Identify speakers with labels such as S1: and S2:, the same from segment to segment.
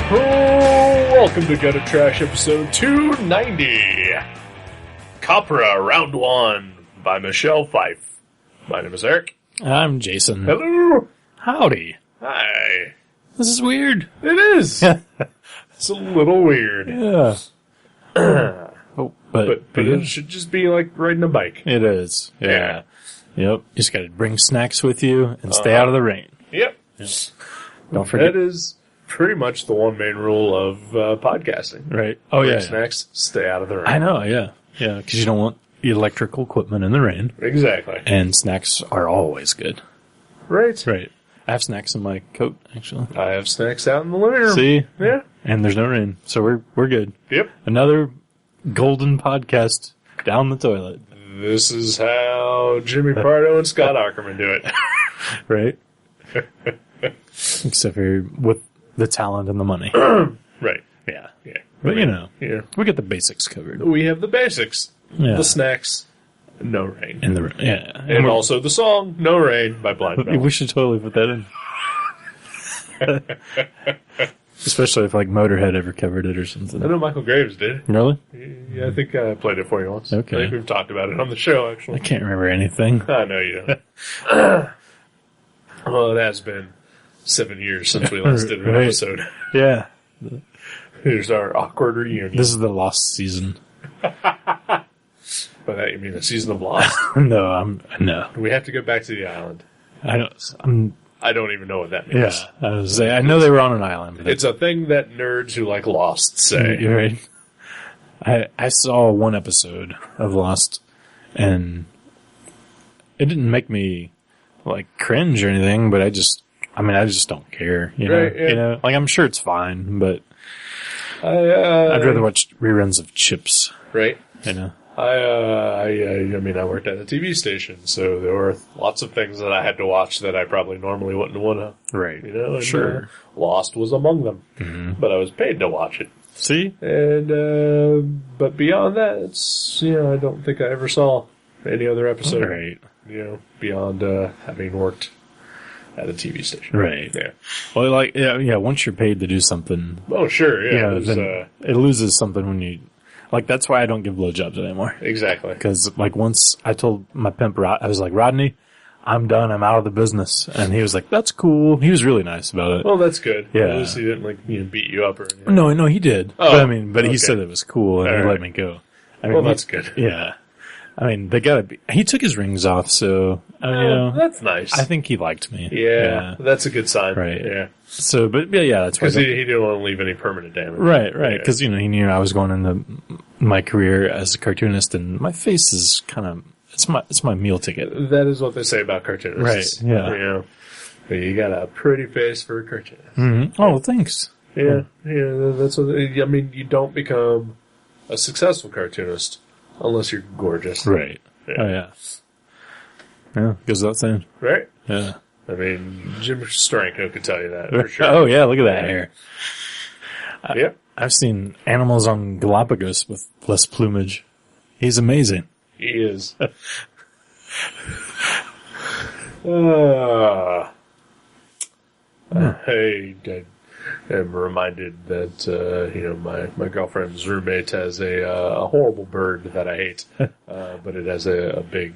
S1: Welcome to Gutter Trash episode 290. Copra, round 1 by Michelle Fife. My name is Eric.
S2: I'm Jason.
S1: Hello.
S2: Howdy.
S1: Hi.
S2: This is weird.
S1: It is. It's a little weird.
S2: Yeah. but
S1: it should just be like riding a bike.
S2: It is. Yeah. Yep. You just got to bring snacks with you and stay out of the rain.
S1: Yep.
S2: Don't forget.
S1: That is pretty much the one main rule of podcasting.
S2: Right. Oh,
S1: bring
S2: yeah.
S1: snacks, stay out of the rain.
S2: I know, yeah. Yeah, because you don't want electrical equipment in the rain.
S1: Exactly.
S2: And snacks are always good.
S1: Right.
S2: Right. I have snacks in my coat, actually.
S1: I have snacks out in the living room.
S2: See?
S1: Yeah.
S2: And there's no rain, so we're good.
S1: Yep.
S2: Another golden podcast down the toilet.
S1: This is how Jimmy Pardo and Scott Aukerman do it.
S2: Right? Except for with the talent and the money.
S1: Right.
S2: Yeah.
S1: Yeah.
S2: But,
S1: yeah.
S2: we get the basics covered.
S1: We have the basics.
S2: Yeah.
S1: The snacks. No rain.
S2: And yeah.
S1: And also the song, No Rain by Blind Melon.
S2: We should totally put that in. Especially if, like, Motorhead ever covered it or something.
S1: I know Michael Graves did.
S2: Really?
S1: Yeah, I think I played it for you once.
S2: Okay.
S1: I think we've talked about it on the show, actually.
S2: I can't remember anything.
S1: I know you don't. Well, it has been 7 years since we last did an
S2: Right.
S1: episode.
S2: Yeah.
S1: Here's our awkward reunion.
S2: This is the lost season.
S1: By that you mean the season of Lost?
S2: No.
S1: We have to go back to the island.
S2: I
S1: don't even know what that means.
S2: Yeah. I know they were on an island. But
S1: It's a thing that nerds who like Lost say.
S2: You're right. I saw one episode of Lost, and it didn't make me, like, cringe or anything, but I just don't care, you know?
S1: Right, yeah.
S2: You know, like, I'm sure it's fine, but
S1: I'd
S2: I'd rather watch reruns of Chips,
S1: Right.
S2: you know?
S1: I mean, I worked at a TV station, so there were lots of things that I had to watch that I probably normally wouldn't want to.
S2: Right.
S1: You know, and,
S2: Sure.
S1: Lost was among them, but I was paid to watch it.
S2: See?
S1: And but beyond that, it's I don't think I ever saw any other episode.
S2: Right.
S1: Beyond having worked at a TV station.
S2: Right.
S1: Yeah.
S2: Well, like, yeah, once you're paid to do something,
S1: Oh, sure. Yeah.
S2: then it loses something when you, like, that's why I don't give blowjobs anymore.
S1: Exactly.
S2: Because, like, once I told my pimp, I was like, Rodney, I'm done. I'm out of the business. And he was like, that's cool. He was really nice about it.
S1: Well, that's good.
S2: Yeah.
S1: At least he didn't beat you up or anything.
S2: No, he did.
S1: Oh,
S2: but he
S1: okay.
S2: said it was cool and
S1: All
S2: he
S1: right.
S2: let me go. I mean,
S1: Well, that's good.
S2: Yeah. I mean, they gotta be, he took his rings off, so,
S1: That's nice.
S2: I think he liked me.
S1: Yeah, that's a good sign.
S2: Right.
S1: Yeah.
S2: So, but yeah, that's why.
S1: Because he didn't want to leave any permanent damage.
S2: Right.
S1: Yeah.
S2: Because, he knew I was going into my career as a cartoonist, and my face is kind of, it's my meal ticket.
S1: That is what they say about cartoonists.
S2: Right, yeah.
S1: You got a pretty face for a cartoonist.
S2: Mm-hmm. Oh, thanks.
S1: Yeah. That's what. I mean, you don't become a successful cartoonist unless you're gorgeous.
S2: Right.
S1: Yeah.
S2: Oh, yeah. Yeah, goes without saying.
S1: Right?
S2: Yeah.
S1: I mean, Jim Steranko could tell you that for sure.
S2: Oh, yeah, look at that hair.
S1: Yep.
S2: I've seen animals on Galapagos with less plumage. He's amazing.
S1: He is. Hey, I am reminded that my girlfriend's roommate has a horrible bird that I hate, but it has a big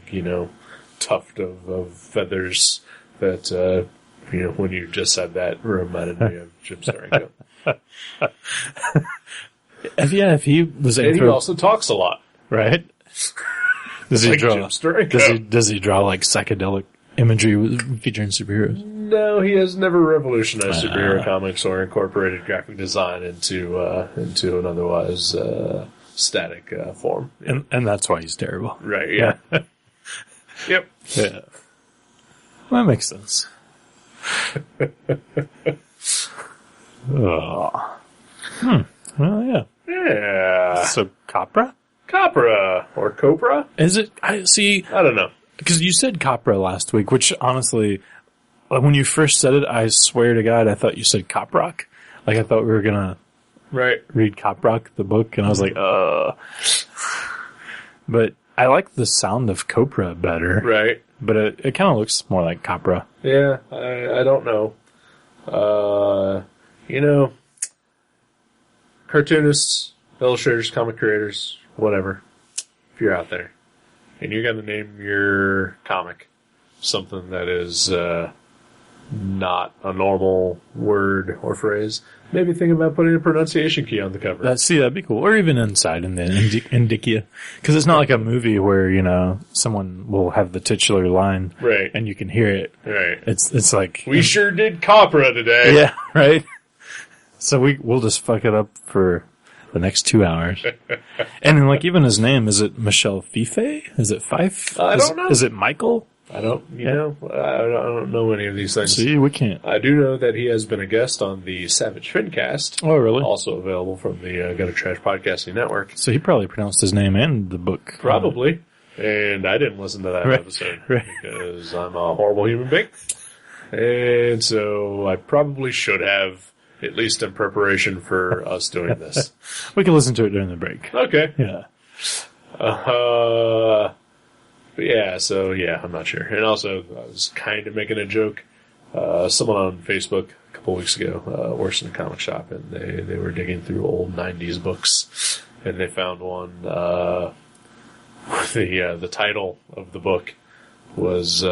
S1: tuft of feathers that when you just said that reminded me of Jim Steranko.
S2: If he was
S1: And he also talks a lot.
S2: right? Does he
S1: Like
S2: draw?
S1: Jim Steranko.
S2: Does he draw like psychedelic imagery featuring superheroes?
S1: No, he has never revolutionized superhero comics or incorporated graphic design into an otherwise static form.
S2: And that's why he's terrible.
S1: Right, yeah. Yep.
S2: Yeah. Well, that makes sense. Oh. Well, yeah.
S1: Yeah.
S2: So, Copra?
S1: Copra or Copra?
S2: Is it? I see.
S1: I don't know.
S2: Because you said Copra last week, which honestly, like when you first said it, I swear to God, I thought you said Coprock. Like I thought we were gonna read Coprock, the book, and I was like, But I like the sound of Copra better.
S1: Right.
S2: But it kind of looks more like Copra.
S1: Yeah, I don't know. Cartoonists, illustrators, comic creators, whatever, if you're out there, and you're going to name your comic something that is not a normal word or phrase, maybe think about putting a pronunciation key on the cover.
S2: That'd be cool. Or even inside in the indicia. Because it's not like a movie where, someone will have the titular line.
S1: Right.
S2: And you can hear it.
S1: Right.
S2: It's like...
S1: We sure did Copra today.
S2: Yeah, right? So we'll just fuck it up for the next 2 hours. And then, even his name, is it Michel Fife? Is it Fife?
S1: I don't know.
S2: Is it Michael?
S1: I don't know any of these things.
S2: See, we can't.
S1: I do know that he has been a guest on the Savage Fincast.
S2: Oh, really?
S1: Also available from the Gutter Trash Podcasting Network.
S2: So he probably pronounced his name and the book.
S1: Probably. And I didn't listen to that episode.
S2: Right.
S1: Because I'm a horrible human being. And so I probably should have, at least in preparation for us doing this.
S2: We can listen to it during the break.
S1: Okay.
S2: Yeah.
S1: But I'm not sure. And also, I was kind of making a joke. Someone on Facebook a couple weeks ago works in a comic shop, and they were digging through old 90s books, and they found one. The title of the book was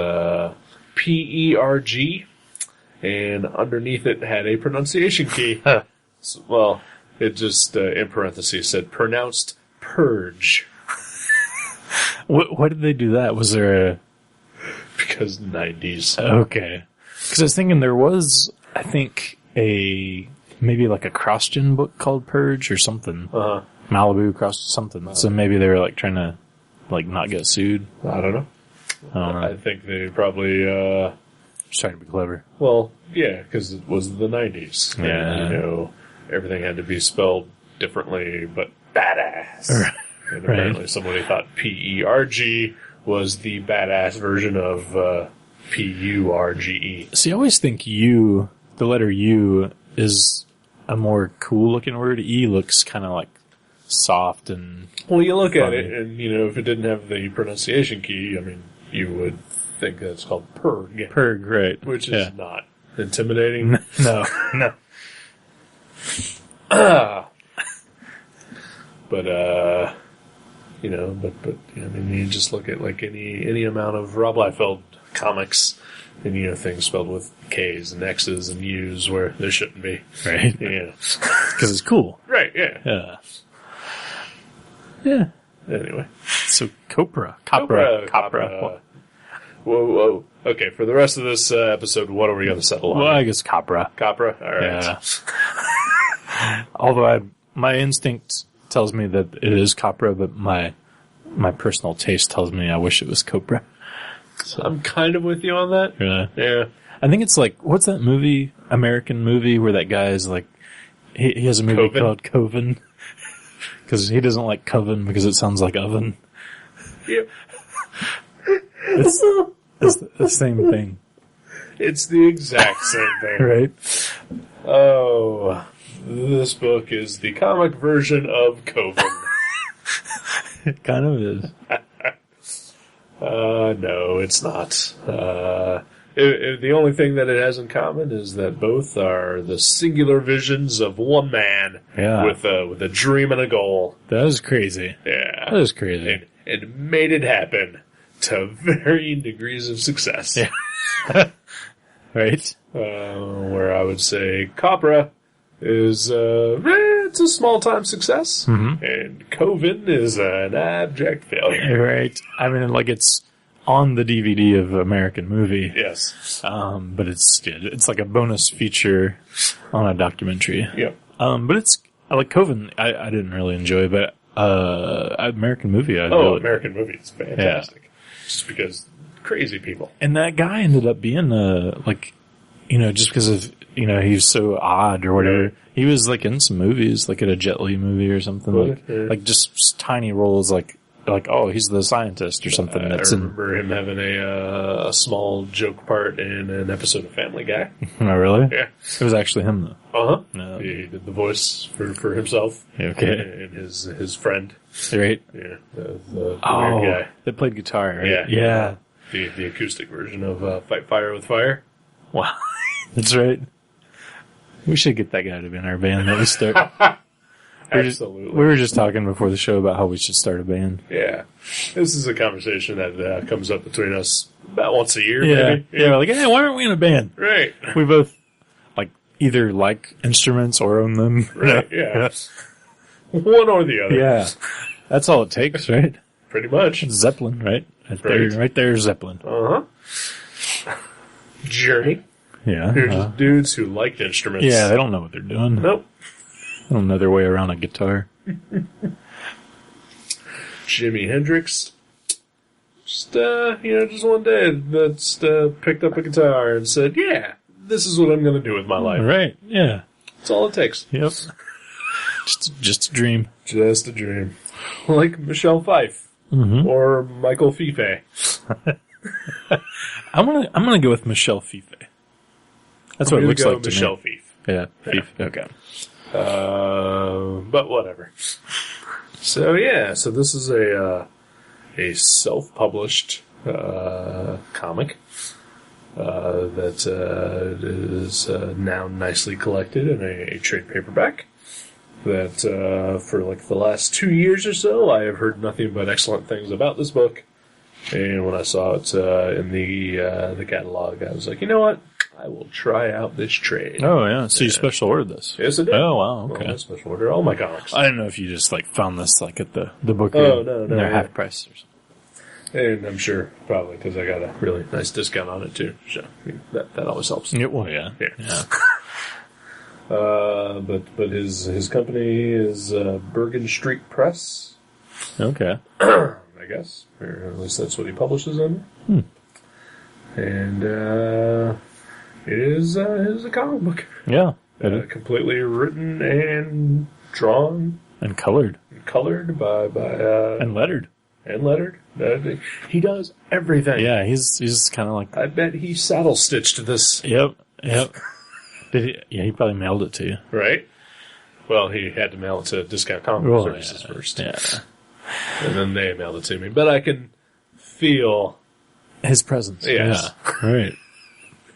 S1: PERG, and underneath it had a pronunciation key. So, it just, in parentheses, said pronounced purge.
S2: Why did they do that? Was there a...
S1: Because 90s.
S2: Okay. Because I was thinking there was, I think, maybe like a CrossGen book called Purge or something.
S1: Uh-huh.
S2: Malibu Cross something. So maybe they were trying to not get sued.
S1: I don't know. I think they probably,
S2: just trying to be clever.
S1: Well, yeah, because it was the 90s.
S2: Yeah.
S1: And, everything had to be spelled differently, but badass.
S2: Right.
S1: And apparently somebody thought PERG was the badass version of PURGE.
S2: See, I always think the letter U is a more cool looking word. E looks kind of soft and...
S1: Well, you look
S2: funny.
S1: at it, and, if it didn't have the pronunciation key, you would think that it's called PERG.
S2: PERG, right.
S1: Which is not intimidating.
S2: No.
S1: But, you just look at any amount of Rob Liefeld comics and, things spelled with K's and X's and U's where there shouldn't be.
S2: Right.
S1: Yeah.
S2: Because it's cool.
S1: Right, yeah.
S2: Yeah. Yeah.
S1: Anyway.
S2: So, Copra.
S1: Whoa. Okay, for the rest of this episode, what are we going to settle on?
S2: Well, I guess Copra.
S1: Copra? All right.
S2: Yeah. Although my instinct tells me that it is Copra, but my personal taste tells me I wish it was Copra.
S1: So I'm kind of with you on that. Yeah.
S2: I think it's what's that movie, American movie, where that guy is he has a movie
S1: Coven?
S2: called Coven. Because he doesn't like Coven because it sounds like oven.
S1: Yep.
S2: It's the same thing.
S1: It's the exact same thing.
S2: Right?
S1: Oh, this book is the comic version of Coven.
S2: It kind of is.
S1: No, it's not. The only thing that it has in common is that both are the singular visions of one man with a dream and a goal.
S2: That is crazy.
S1: Yeah.
S2: That is crazy.
S1: And made it happen to varying degrees of success.
S2: Yeah. Right?
S1: Where I would say Copra is it's a small-time success, and Coven is an abject failure.
S2: Right. I mean, it's on the DVD of American Movie.
S1: Yes.
S2: But it's like a bonus feature on a documentary.
S1: Yep.
S2: But I like Coven. I didn't really enjoy, but American Movie.
S1: American Movie is fantastic. Yeah. Just because crazy people.
S2: And that guy ended up being just because of, he's so odd or whatever.
S1: Right.
S2: He was like in some movies, like in a Jet Li movie or something, like just tiny roles, like, oh, he's the scientist or something.
S1: I remember him having a small joke part in an episode of Family Guy.
S2: Oh, really?
S1: Yeah.
S2: It was actually him, though.
S1: Uh-huh.
S2: No.
S1: He did the voice for himself.
S2: Okay.
S1: And his friend.
S2: Right?
S1: Yeah. The weird guy.
S2: That played guitar, right?
S1: Yeah.
S2: Yeah.
S1: The acoustic version of Fight Fire with Fire.
S2: Wow. That's right. We should get that guy to be in our band that we start.
S1: Absolutely.
S2: We were just talking before the show about how we should start a band.
S1: Yeah. This is a conversation that comes up between us about once a year,
S2: Yeah.
S1: maybe.
S2: Yeah, we're like, hey, why aren't we in a band?
S1: Right.
S2: We both, either like instruments or own them.
S1: Right, yeah. One or the other.
S2: Yeah. That's all it takes, right?
S1: Pretty much.
S2: Zeppelin, right? Right there, Zeppelin.
S1: Uh-huh. Journey.
S2: Yeah.
S1: They're just dudes who liked instruments.
S2: Yeah, they don't know what they're doing.
S1: Nope.
S2: They don't know their way around a guitar.
S1: Jimi Hendrix. Just one day, just picked up a guitar and said, yeah, this is what I'm going to do with my life.
S2: Right, yeah.
S1: That's all it takes.
S2: Yep. Just a dream.
S1: Just a dream. Like Michelle Pfeiffer.
S2: Mm-hmm.
S1: Or Michael Fife.
S2: I'm gonna go with Michelle Fife. That's what it looks like to
S1: Michelle
S2: me.
S1: Fife.
S2: Yeah, Fife. Okay.
S1: But whatever. So this is a self-published comic that is now nicely collected in a trade paperback. That for like the last 2 years or so, I have heard nothing but excellent things about this book. And when I saw it in the catalog, I was like, you know what? I will try out this trade.
S2: Oh, yeah. So you special ordered this?
S1: Yes, I did.
S2: Oh, wow. Okay.
S1: Well, I special ordered all my comics.
S2: I didn't know if you just found this at the book.
S1: Oh, no.
S2: They're half price or something.
S1: And I'm sure probably because I got a really nice discount on it too. So I mean, that always helps.
S2: Yeah, well, yeah.
S1: But his company is Bergen Street Press.
S2: Okay.
S1: I guess, or at least that's what he publishes under. And it is a comic book.
S2: Yeah.
S1: Completely written and drawn
S2: and colored
S1: by
S2: and lettered.
S1: And lettered. He does everything.
S2: Yeah, he's kind of like.
S1: I bet he saddle stitched this.
S2: Yep. Did he? Yeah, he probably mailed it to you.
S1: Right. Well, he had to mail it to Discount Comic Services first.
S2: Yeah.
S1: And then they mailed it to me. But I can feel
S2: his presence.
S1: Yes.
S2: Yeah. Right.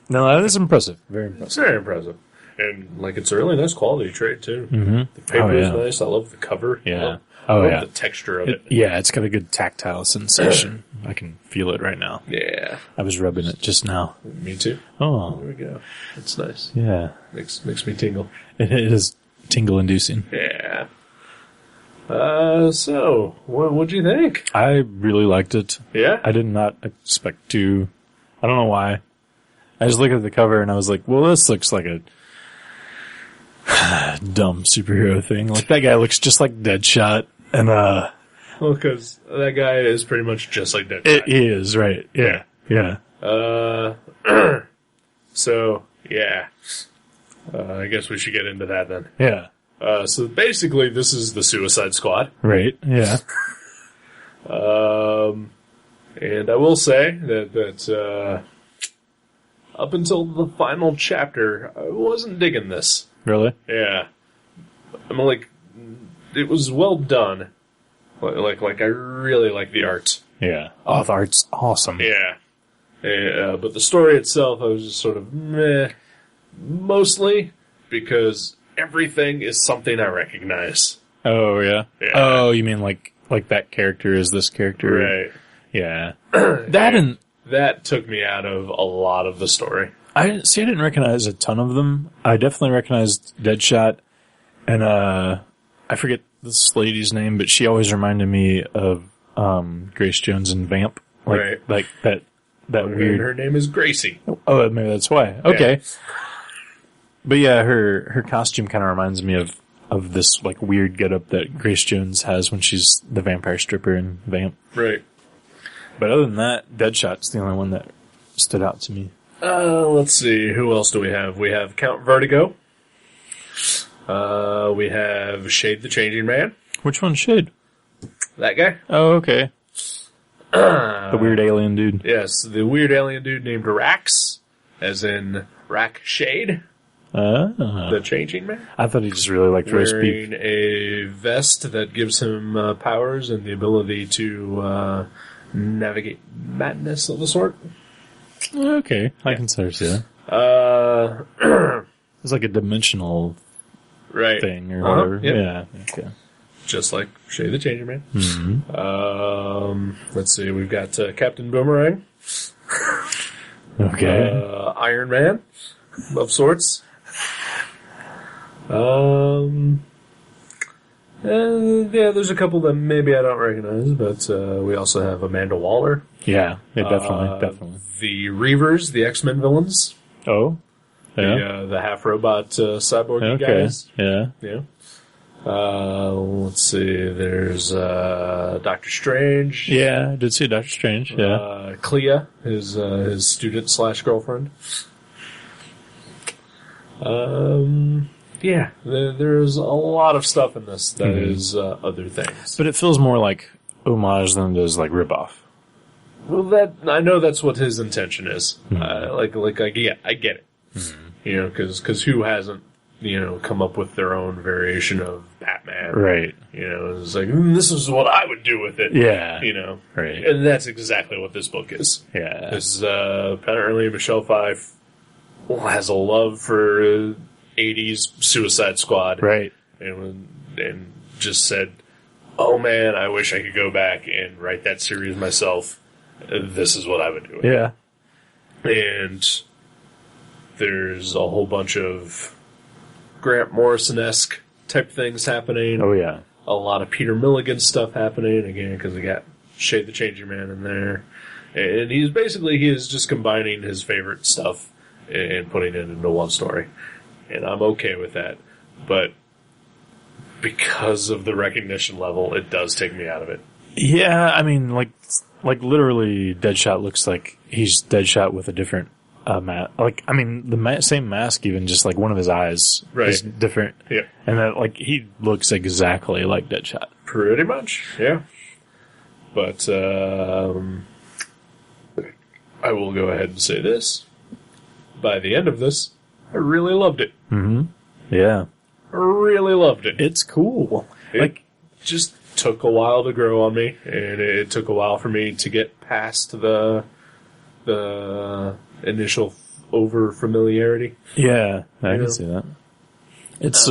S2: No, that is impressive. Very impressive.
S1: It's very impressive. And it's a really nice quality trade too.
S2: Mm-hmm.
S1: The paper is nice. I love the cover.
S2: Yeah.
S1: I love the texture of it.
S2: Yeah, it's got a good tactile sensation. I can feel it right now.
S1: Yeah.
S2: I was rubbing it just now.
S1: Me too.
S2: Oh.
S1: There we go. It's nice.
S2: Yeah.
S1: Makes me tingle.
S2: It is tingle inducing.
S1: Yeah. So, what'd you think?
S2: I really liked it.
S1: Yeah?
S2: I did not expect to. I don't know why. I just looked at the cover and I was like, well, this looks like a dumb superhero thing. Like, that guy looks just like Deadshot. And,
S1: well, because that guy is pretty much just like Deadshot.
S2: He is, right. Yeah. Yeah.
S1: So, yeah. I guess we should get into that then.
S2: Yeah.
S1: So basically, this is the Suicide Squad.
S2: Right. Yeah.
S1: And I will say that up until the final chapter, I wasn't digging this.
S2: Really?
S1: Yeah. I mean, it was well done. Like I really like the art.
S2: Yeah. Oh, the art's awesome.
S1: Yeah. But the story itself, I was just sort of meh. Mostly because everything is something I recognize.
S2: Oh, yeah?
S1: Yeah.
S2: Oh, you mean like that character is this character?
S1: Right.
S2: Yeah.
S1: That took me out of a lot of the story.
S2: I didn't recognize a ton of them. I definitely recognized Deadshot, and I forget this lady's name, but she always reminded me of Grace Jones and Vamp.
S1: Right.
S2: Like that weird.
S1: Her name is Gracie.
S2: Oh, maybe that's why. Okay.
S1: Yeah.
S2: But yeah, her costume kind of reminds me of this weird getup that Grace Jones has when she's the vampire stripper in Vamp.
S1: Right.
S2: But other than that, Deadshot's the only one that stood out to me.
S1: Let's see. Who else do we have? We have Count Vertigo. We have Shade the Changing Man.
S2: Which one's Shade?
S1: That guy.
S2: Oh, okay. The weird alien dude.
S1: Yes, the weird alien dude named Rax, as in Rack Shade. The Changing Man.
S2: I thought he just really liked roast beef.
S1: Wearing a vest that gives him powers and the ability to navigate madness of the sort.
S2: Okay, I can sort of see that. It's like a dimensional thing or whatever.
S1: Yep.
S2: Yeah, okay.
S1: Just like Shade the Changing Man.
S2: Mm-hmm.
S1: Let's see, we've got Captain Boomerang.
S2: Okay.
S1: Iron Man, of sorts. There's a couple that maybe I don't recognize, but we also have Amanda Waller.
S2: Yeah, definitely.
S1: The Reavers, the X-Men villains.
S2: Oh, yeah.
S1: The half-robot cyborg guys.
S2: Yeah.
S1: Yeah. Let's see, there's Doctor Strange.
S2: Yeah, I did see Doctor Strange, yeah.
S1: Clea, his student/girlfriend. Yeah, there's a lot of stuff in this that is other things.
S2: But it feels more like homage than it does like ripoff.
S1: Well, I know that's what his intention is. I get it. You know, because who hasn't, come up with their own variation of Batman?
S2: Right.
S1: It's like, this is what I would do with it.
S2: Yeah.
S1: Right. And that's exactly what this book is.
S2: Yeah.
S1: Because apparently Michelle Pfeiffer has a love for 80s Suicide Squad.
S2: Right.
S1: And just said, oh man, I wish I could go back and write that series myself. This is what I would do with it.
S2: Yeah.
S1: And there's a whole bunch of Grant Morrison-esque type things happening.
S2: Oh, yeah.
S1: A lot of Peter Milligan stuff happening, again, because we got Shade the Changing Man in there. And he is just combining his favorite stuff and putting it into one story. And I'm okay with that. But because of the recognition level, it does take me out of it.
S2: Yeah, I mean, like literally Deadshot looks like he's Deadshot with a different mask. Like, I mean, the same mask, even just like one of his eyes is different.
S1: Yeah.
S2: And that, like, he looks exactly like Deadshot.
S1: Pretty much, yeah. But, I will go ahead and say this. By the end of this, I really loved it.
S2: Mm-hmm. Yeah.
S1: I really loved it.
S2: It's cool.
S1: It just took a while to grow on me, and it took a while for me to get past the initial over-familiarity.
S2: Yeah, I can see that. It's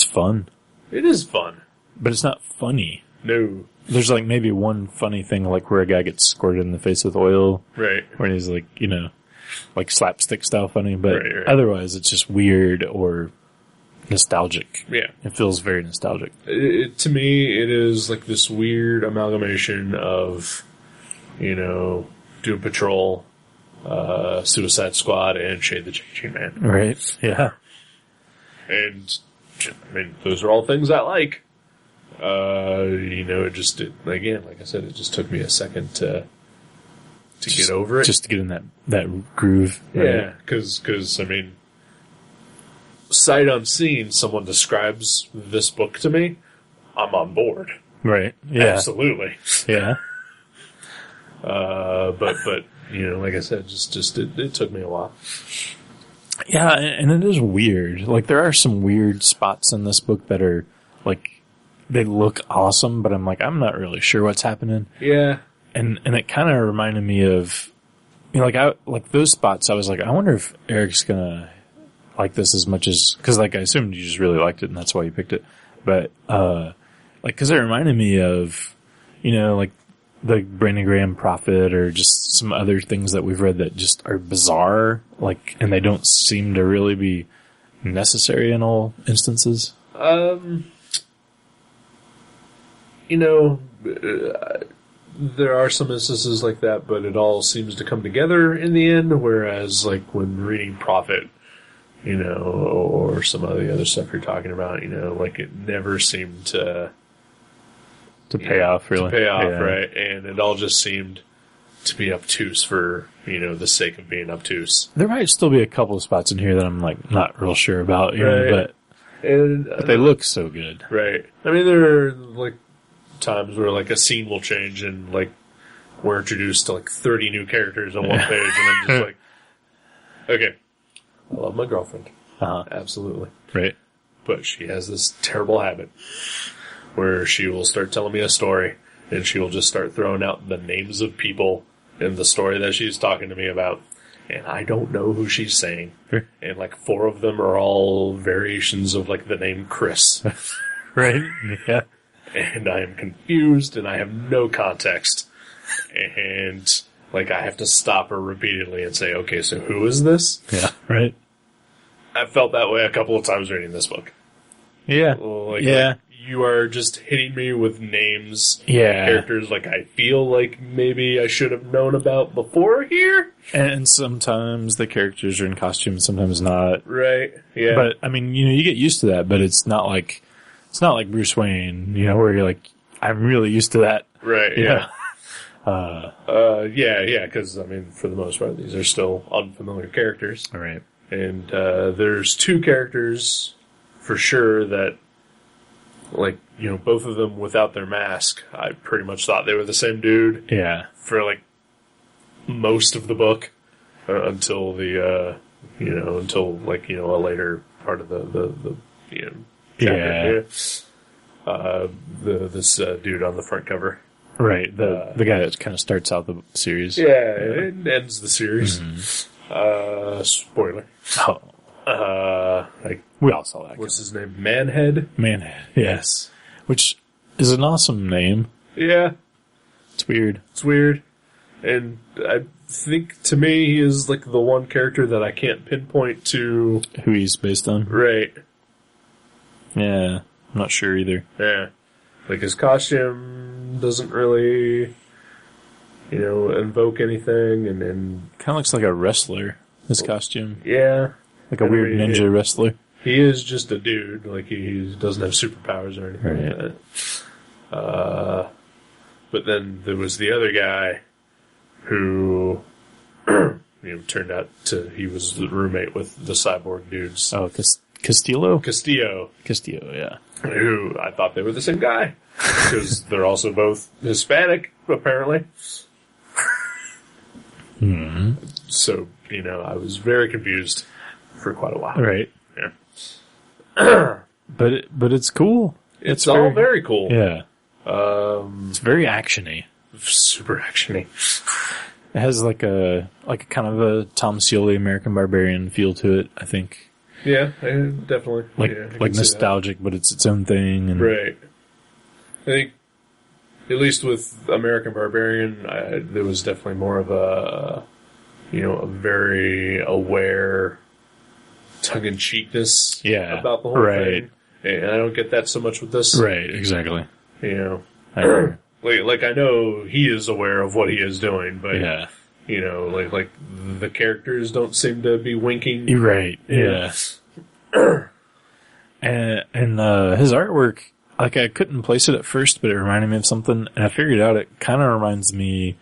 S2: fun.
S1: It is fun.
S2: But it's not funny.
S1: No.
S2: There's like maybe one funny thing, like where a guy gets squirted in the face with oil.
S1: Right.
S2: Where he's like, like slapstick style funny, but
S1: right.
S2: Otherwise it's just weird or nostalgic.
S1: Yeah.
S2: It feels very nostalgic.
S1: To me, it is like this weird amalgamation of, Doom Patrol, Suicide Squad, and Shade the Changing Man.
S2: Right. Yeah.
S1: And, I mean, those are all things I like. It just, again, like I said, it just took me a second to get over it.
S2: Just to get in that groove. Right?
S1: Yeah, because, I mean, sight unseen, someone describes this book to me, I'm on board.
S2: Right. Yeah.
S1: Absolutely.
S2: Yeah.
S1: But like I said, just it took me a while.
S2: Yeah, and it is weird. Like, there are some weird spots in this book that are, like, they look awesome, but I'm like, I'm not really sure what's happening.
S1: Yeah.
S2: And it kind of reminded me of, like those spots, I was like, I wonder if Eric's gonna like this as much as, cause like I assumed you just really liked it and that's why you picked it. But, cause it reminded me of, like the Brandon Graham Prophet or just some other things that we've read that just are bizarre, like, and they don't seem to really be necessary in all instances.
S1: There are some instances like that, but it all seems to come together in the end, whereas, like, when reading Prophet, or some of the other stuff you're talking about, like, it never seemed to
S2: pay off, really.
S1: To pay off, yeah. Right? And it all just seemed to be obtuse for, the sake of being obtuse.
S2: There might still be a couple of spots in here that I'm like not real sure about,
S1: Right.
S2: but they look so good.
S1: Right. I mean, there are like times where like a scene will change and like we're introduced to like 30 new characters on one page, and I'm just like, okay, I love my girlfriend. Absolutely.
S2: Right.
S1: But she has this terrible habit where she will start telling me a story, and she will just start throwing out the names of people in the story that she's talking to me about, and I don't know who she's saying.
S2: Sure.
S1: And like 4 of them are all variations of like the name Chris.
S2: Right? Yeah.
S1: And I am confused, and I have no context. And like I have to stop her repeatedly and say, okay, so who is this?
S2: Yeah. Right.
S1: I felt that way a couple of times reading this book.
S2: Yeah.
S1: Like, you are just hitting me with names, characters like I feel like maybe I should have known about before here.
S2: And sometimes the characters are in costume, sometimes not.
S1: Right. Yeah.
S2: But I mean, you get used to that, but it's not like Bruce Wayne, where you're like, I'm really used to that.
S1: Right. Yeah.
S2: Yeah.
S1: Because I mean, for the most part, these are still unfamiliar characters.
S2: All right.
S1: And there's 2 characters for sure that, like, both of them without their mask, I pretty much thought they were the same dude.
S2: Yeah.
S1: For, like, most of the book until the, until, like, a later part of the chapter.
S2: Yeah.
S1: This dude on the front cover.
S2: Right. The guy that kind of starts out the series.
S1: Yeah, it ends the series. Mm-hmm. Spoiler.
S2: We all saw that.
S1: What's his name? Manhead?
S2: Manhead, yes. Which is an awesome name.
S1: Yeah.
S2: It's weird.
S1: It's weird. And I think, to me, he is, like, the one character that I can't pinpoint to...
S2: who he's based on.
S1: Right.
S2: Yeah, I'm not sure either.
S1: Yeah. Like, his costume doesn't really, invoke anything, and
S2: kind of looks like a wrestler, his costume.
S1: Yeah.
S2: Like a weird ninja wrestler.
S1: He is just a dude. Like, he doesn't have superpowers or anything like that. But then there was the other guy who, turned out he was the roommate with the cyborg dudes.
S2: Oh, Castillo?
S1: Castillo,
S2: yeah.
S1: Who I thought they were the same guy. Because they're also both Hispanic, apparently.
S2: Mm-hmm.
S1: So, I was very confused for quite a while.
S2: Right.
S1: Yeah.
S2: But it's cool.
S1: It's all very cool.
S2: Yeah. It's very actiony.
S1: Super actiony.
S2: It has like a kind of a Tom Scioli American Barbarian feel to it, I think.
S1: Yeah, definitely.
S2: Like nostalgic, but it's its own thing. And
S1: right. I think, at least with American Barbarian, there was definitely more of a very aware tongue-in-cheekness about the whole thing. And I don't get that so much with this.
S2: Right, exactly.
S1: Like I know he is aware of what he is doing, but like the characters don't seem to be winking.
S2: Right. Yeah. and his artwork, like I couldn't place it at first, but it reminded me of something, and I figured out it kind of reminds me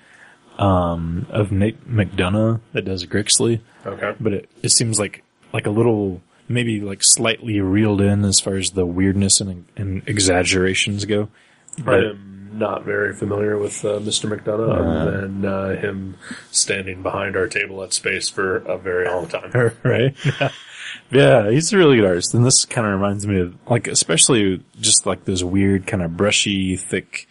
S2: of Nate McDonough that does Grixley.
S1: Okay.
S2: But it seems like a little, maybe like slightly reeled in as far as the weirdness and exaggerations go.
S1: I am not very familiar with Mr. McDonough other than him standing behind our table at Space for a very long time.
S2: Right? Yeah, he's a really good artist. And this kind of reminds me of, like, especially just like those weird kind of brushy, thick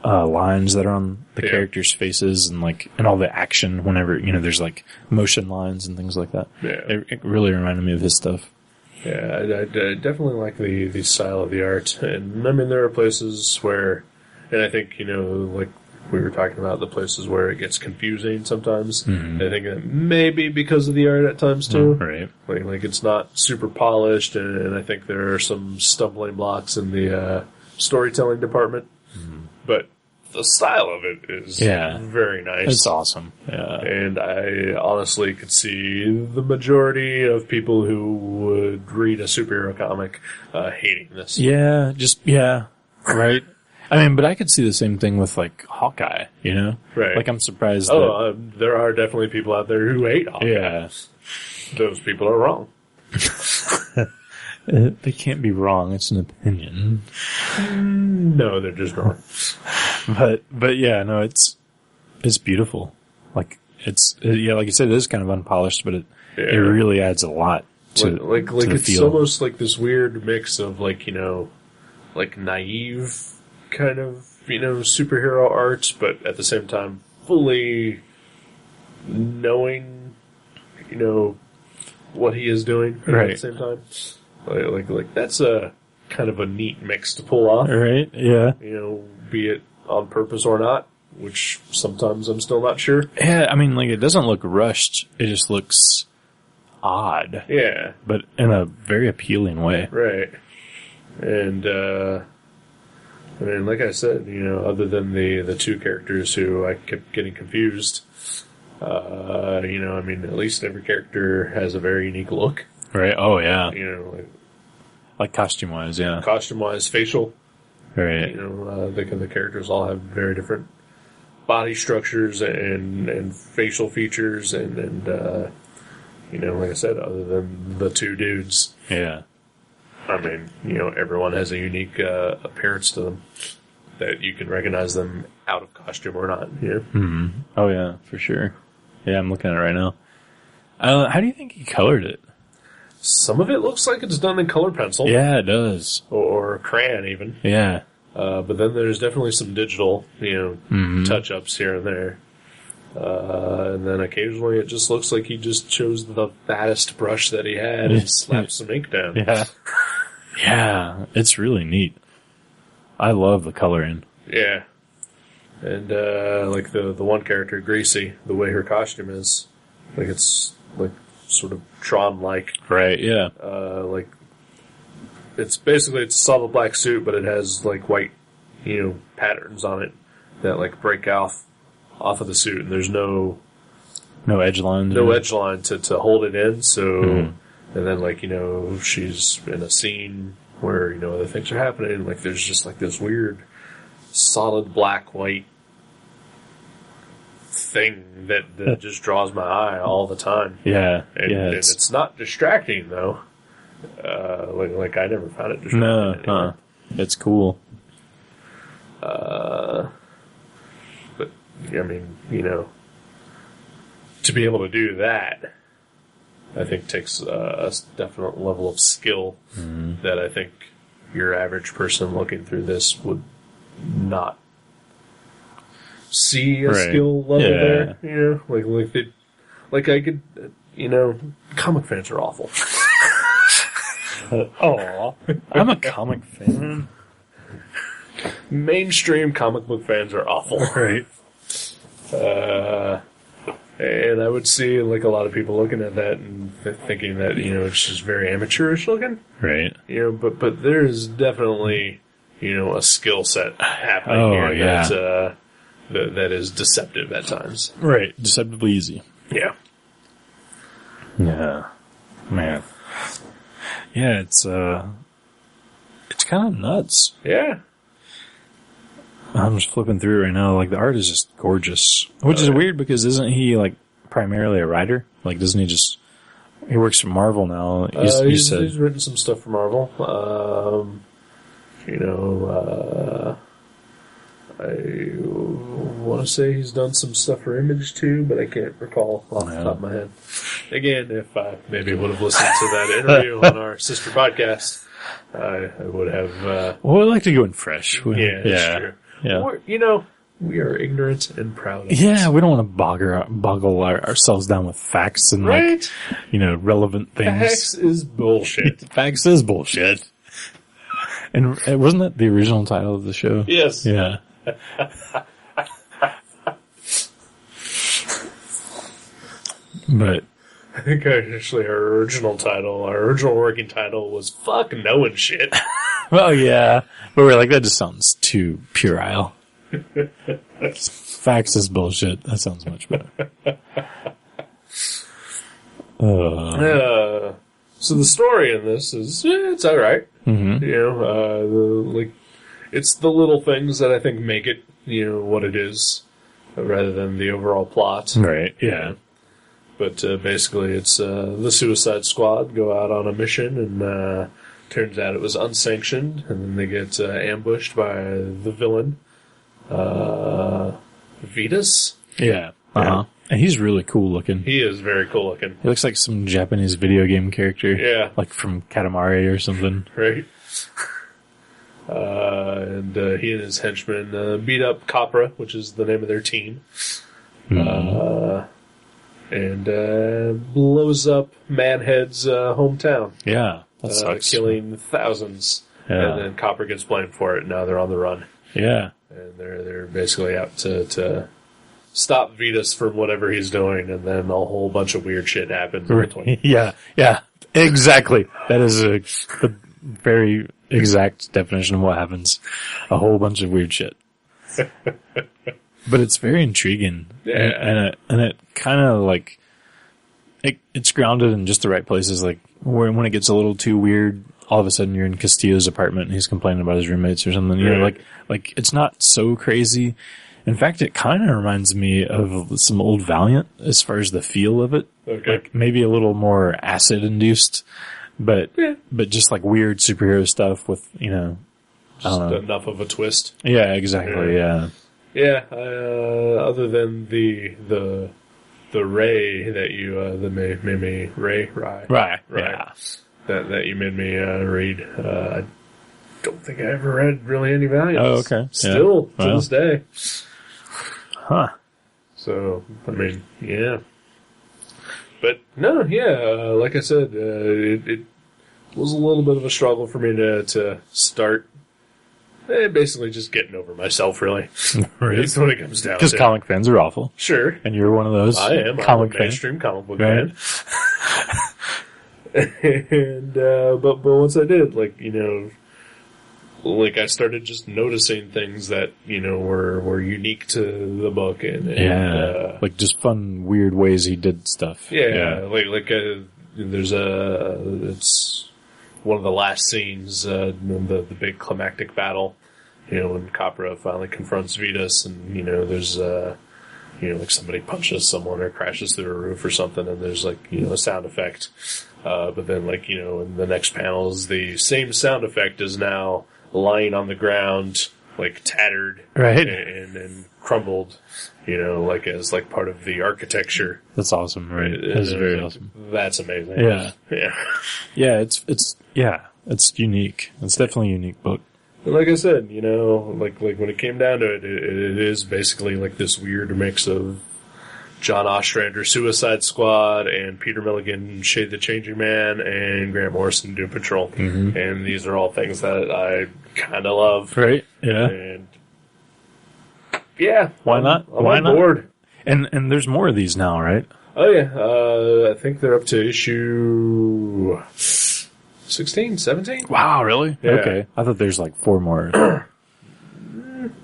S2: lines that are on the characters' faces and all the action whenever, there's like motion lines and things like that.
S1: Yeah.
S2: It really reminded me of his stuff.
S1: Yeah, I definitely like the style of the art. And I mean, there are places where, and I think, like we were talking about, the places where it gets confusing sometimes. Mm-hmm. I think that maybe because of the art at times too.
S2: Right.
S1: Like it's not super polished, and I think there are some stumbling blocks in the storytelling department. Mm-hmm. But the style of it is very nice.
S2: It's awesome. Yeah.
S1: And I honestly could see the majority of people who would read a superhero comic hating this.
S2: Yeah, right. I mean, but I could see the same thing with like Hawkeye, you know?
S1: Right.
S2: Like I'm surprised
S1: There are definitely people out there who hate Hawkeye.
S2: yeah.
S1: Those people are wrong.
S2: They can't be wrong. It's an opinion.
S1: No, they're just wrong.
S2: But yeah, no, it's beautiful. Like yeah, like you said, it is kind of unpolished, but it really adds a lot to
S1: like
S2: to the
S1: it's
S2: feel.
S1: almost like this weird mix of like, you know, like naive kind of, you know, superhero art, but at the same time fully knowing, you know, what he is doing at the same time. Like that's a kind of a neat mix to pull off.
S2: Right? Yeah.
S1: You know, be it on purpose or not, which sometimes I'm still not sure.
S2: Yeah, I mean, like, it doesn't look rushed. It just looks odd.
S1: Yeah.
S2: But in a very appealing way.
S1: Right. And, I mean, like I said, you know, other than the two characters who I kept getting confused, you know, I mean, at least every character has a very unique look.
S2: Right? Oh, yeah.
S1: You know,
S2: Like costume-wise, yeah.
S1: Costume-wise, facial.
S2: Right.
S1: You know, the characters all have very different body structures and facial features and you know, like I said, other than the two dudes.
S2: Yeah.
S1: I mean, you know, everyone has a unique appearance to them that you can recognize them out of costume or not. Yeah.
S2: Mm-hmm. Oh, yeah, for sure. Yeah, I'm looking at it right now. How do you think he colored it?
S1: Some of it looks like it's done in color pencil.
S2: Yeah, it does.
S1: Or crayon even.
S2: Yeah.
S1: But then there's definitely some digital, you know, touch-ups here and there. And then occasionally it just looks like he just chose the fattest brush that he had and slapped some ink down.
S2: Yeah. Yeah, it's really neat. I love the coloring.
S1: Yeah. And, like the one character, Gracie, the way her costume is, like it's, like, sort of Tron-like.
S2: Right, yeah.
S1: Like, it's basically, it's a solid black suit, but it has, like, white, you know, patterns on it that, like, break off of the suit, and there's no
S2: edge lines.
S1: No edge line to hold it in, so, and then, like, you know, she's in a scene where, you know, other things are happening, like, there's just, like, this weird, solid black-white thing that just draws my eye all the time.
S2: Yeah,
S1: and it's not distracting, though. Like I never found it distracting.
S2: No, it's cool.
S1: But I mean, you know, to be able to do that, I think takes a definite level of skill that I think your average person looking through this would not see a skill level there. You know, like I could, you know, comic fans are awful.
S2: Oh, I'm a comic fan.
S1: Mainstream comic book fans are awful.
S2: Right.
S1: And I would see, like, a lot of people looking at that and thinking that, you know, it's just very amateurish looking.
S2: Right.
S1: You know, but there's definitely, you know, a skill set happening here that is deceptive at times.
S2: Right. Deceptively easy.
S1: Yeah.
S2: Yeah. Man. Yeah, it's kind of nuts.
S1: Yeah.
S2: I'm just flipping through it right now. Like, the art is just gorgeous. Which is weird because isn't he, like, primarily a writer? Like, doesn't he just... He works for Marvel now.
S1: He's written some stuff for Marvel. You know, I want to say he's done some stuff for Image too, but I can't recall off the top of my head. Again, if I maybe would have listened to that interview on our sister podcast, I would have...
S2: well, we like to go in fresh.
S1: That's true.
S2: Yeah.
S1: You know, we are ignorant and proud of it.
S2: Yeah, we don't want to boggle ourselves down with facts and, like, you know, relevant things.
S1: Facts is bullshit.
S2: Facts is bullshit. And wasn't that the original title of the show?
S1: Yes.
S2: Yeah. But
S1: I think actually our original working title was Fuck Knowing Shit.
S2: well, yeah. But we're like, that just sounds too puerile. Facts is bullshit. That sounds much better.
S1: So the story in this is, it's alright.
S2: Mm-hmm.
S1: You know, it's the little things that I think make it, what it is, rather than the overall plot.
S2: Right, yeah.
S1: But basically, it's the Suicide Squad go out on a mission, and turns out it was unsanctioned, and then they get ambushed by the villain, Vetus.
S2: Yeah. Uh-huh. And he's really cool looking.
S1: He is very cool looking.
S2: He looks like some Japanese video game character.
S1: Yeah.
S2: Like from Katamari or something.
S1: Right. And he and his henchmen beat up Copra, which is the name of their team. And blows up Manhead's hometown.
S2: Yeah. That sucks.
S1: Killing thousands.
S2: Yeah.
S1: And then Copra gets blamed for it, and now they're on the run.
S2: Yeah.
S1: And they're basically out to stop Vetus from whatever he's doing, and then a whole bunch of weird shit happens in between.
S2: Yeah, exactly. That is a very exact definition of what happens. A whole bunch of weird shit. But it's very intriguing.
S1: Yeah.
S2: And it kind of like, it's grounded in just the right places. Like, when it gets a little too weird, all of a sudden you're in Castillo's apartment and he's complaining about his roommates or something. You know, like it's not so crazy. In fact, it kind of reminds me of some old Valiant as far as the feel of it.
S1: Okay.
S2: Like maybe a little more acid induced, but just like weird superhero stuff with, I don't know.
S1: Enough of a twist.
S2: Yeah, exactly. Yeah.
S1: Yeah. Other than the Ray that you made me Ray.
S2: Yeah.
S1: That you made me read. I don't think I ever read really any Valiant.
S2: Oh, okay.
S1: Still to this day.
S2: Huh.
S1: So, I mean, yeah. But, no, yeah, like I said, it was a little bit of a struggle for me to start basically just getting over myself, really.
S2: Right.
S1: That's what it comes down to.
S2: Because comic fans are awful.
S1: Sure.
S2: And you're one of those.
S1: I am. I'm a mainstream comic book fan. And, but once I did, like I started just noticing things that, were unique to the book and
S2: like just fun, weird ways he did stuff.
S1: Yeah. There's it's one of the last scenes, the big climactic battle, when Copra finally confronts Vetus and, there's, like somebody punches someone or crashes through a roof or something and there's a sound effect. But then in the next panels, the same sound effect is now lying on the ground, tattered,
S2: right,
S1: and crumbled, as part of the architecture.
S2: That's awesome, right? That's very awesome.
S1: That's amazing.
S2: Yeah,
S1: yeah.
S2: It's unique. It's definitely a unique book.
S1: And like I said, when it came down to it, it is basically this weird mix of John Ostrander, Suicide Squad, and Peter Milligan, Shade the Changing Man, and Grant Morrison, Doom Patrol. Mm-hmm. And these are all things that I kind of love.
S2: Right, yeah.
S1: And yeah.
S2: Why not?
S1: I'm on board.
S2: And there's more of these now, right?
S1: Oh, yeah. I think they're up to issue 16, 17?
S2: Wow, really?
S1: Yeah.
S2: Okay. I thought there's 4 more.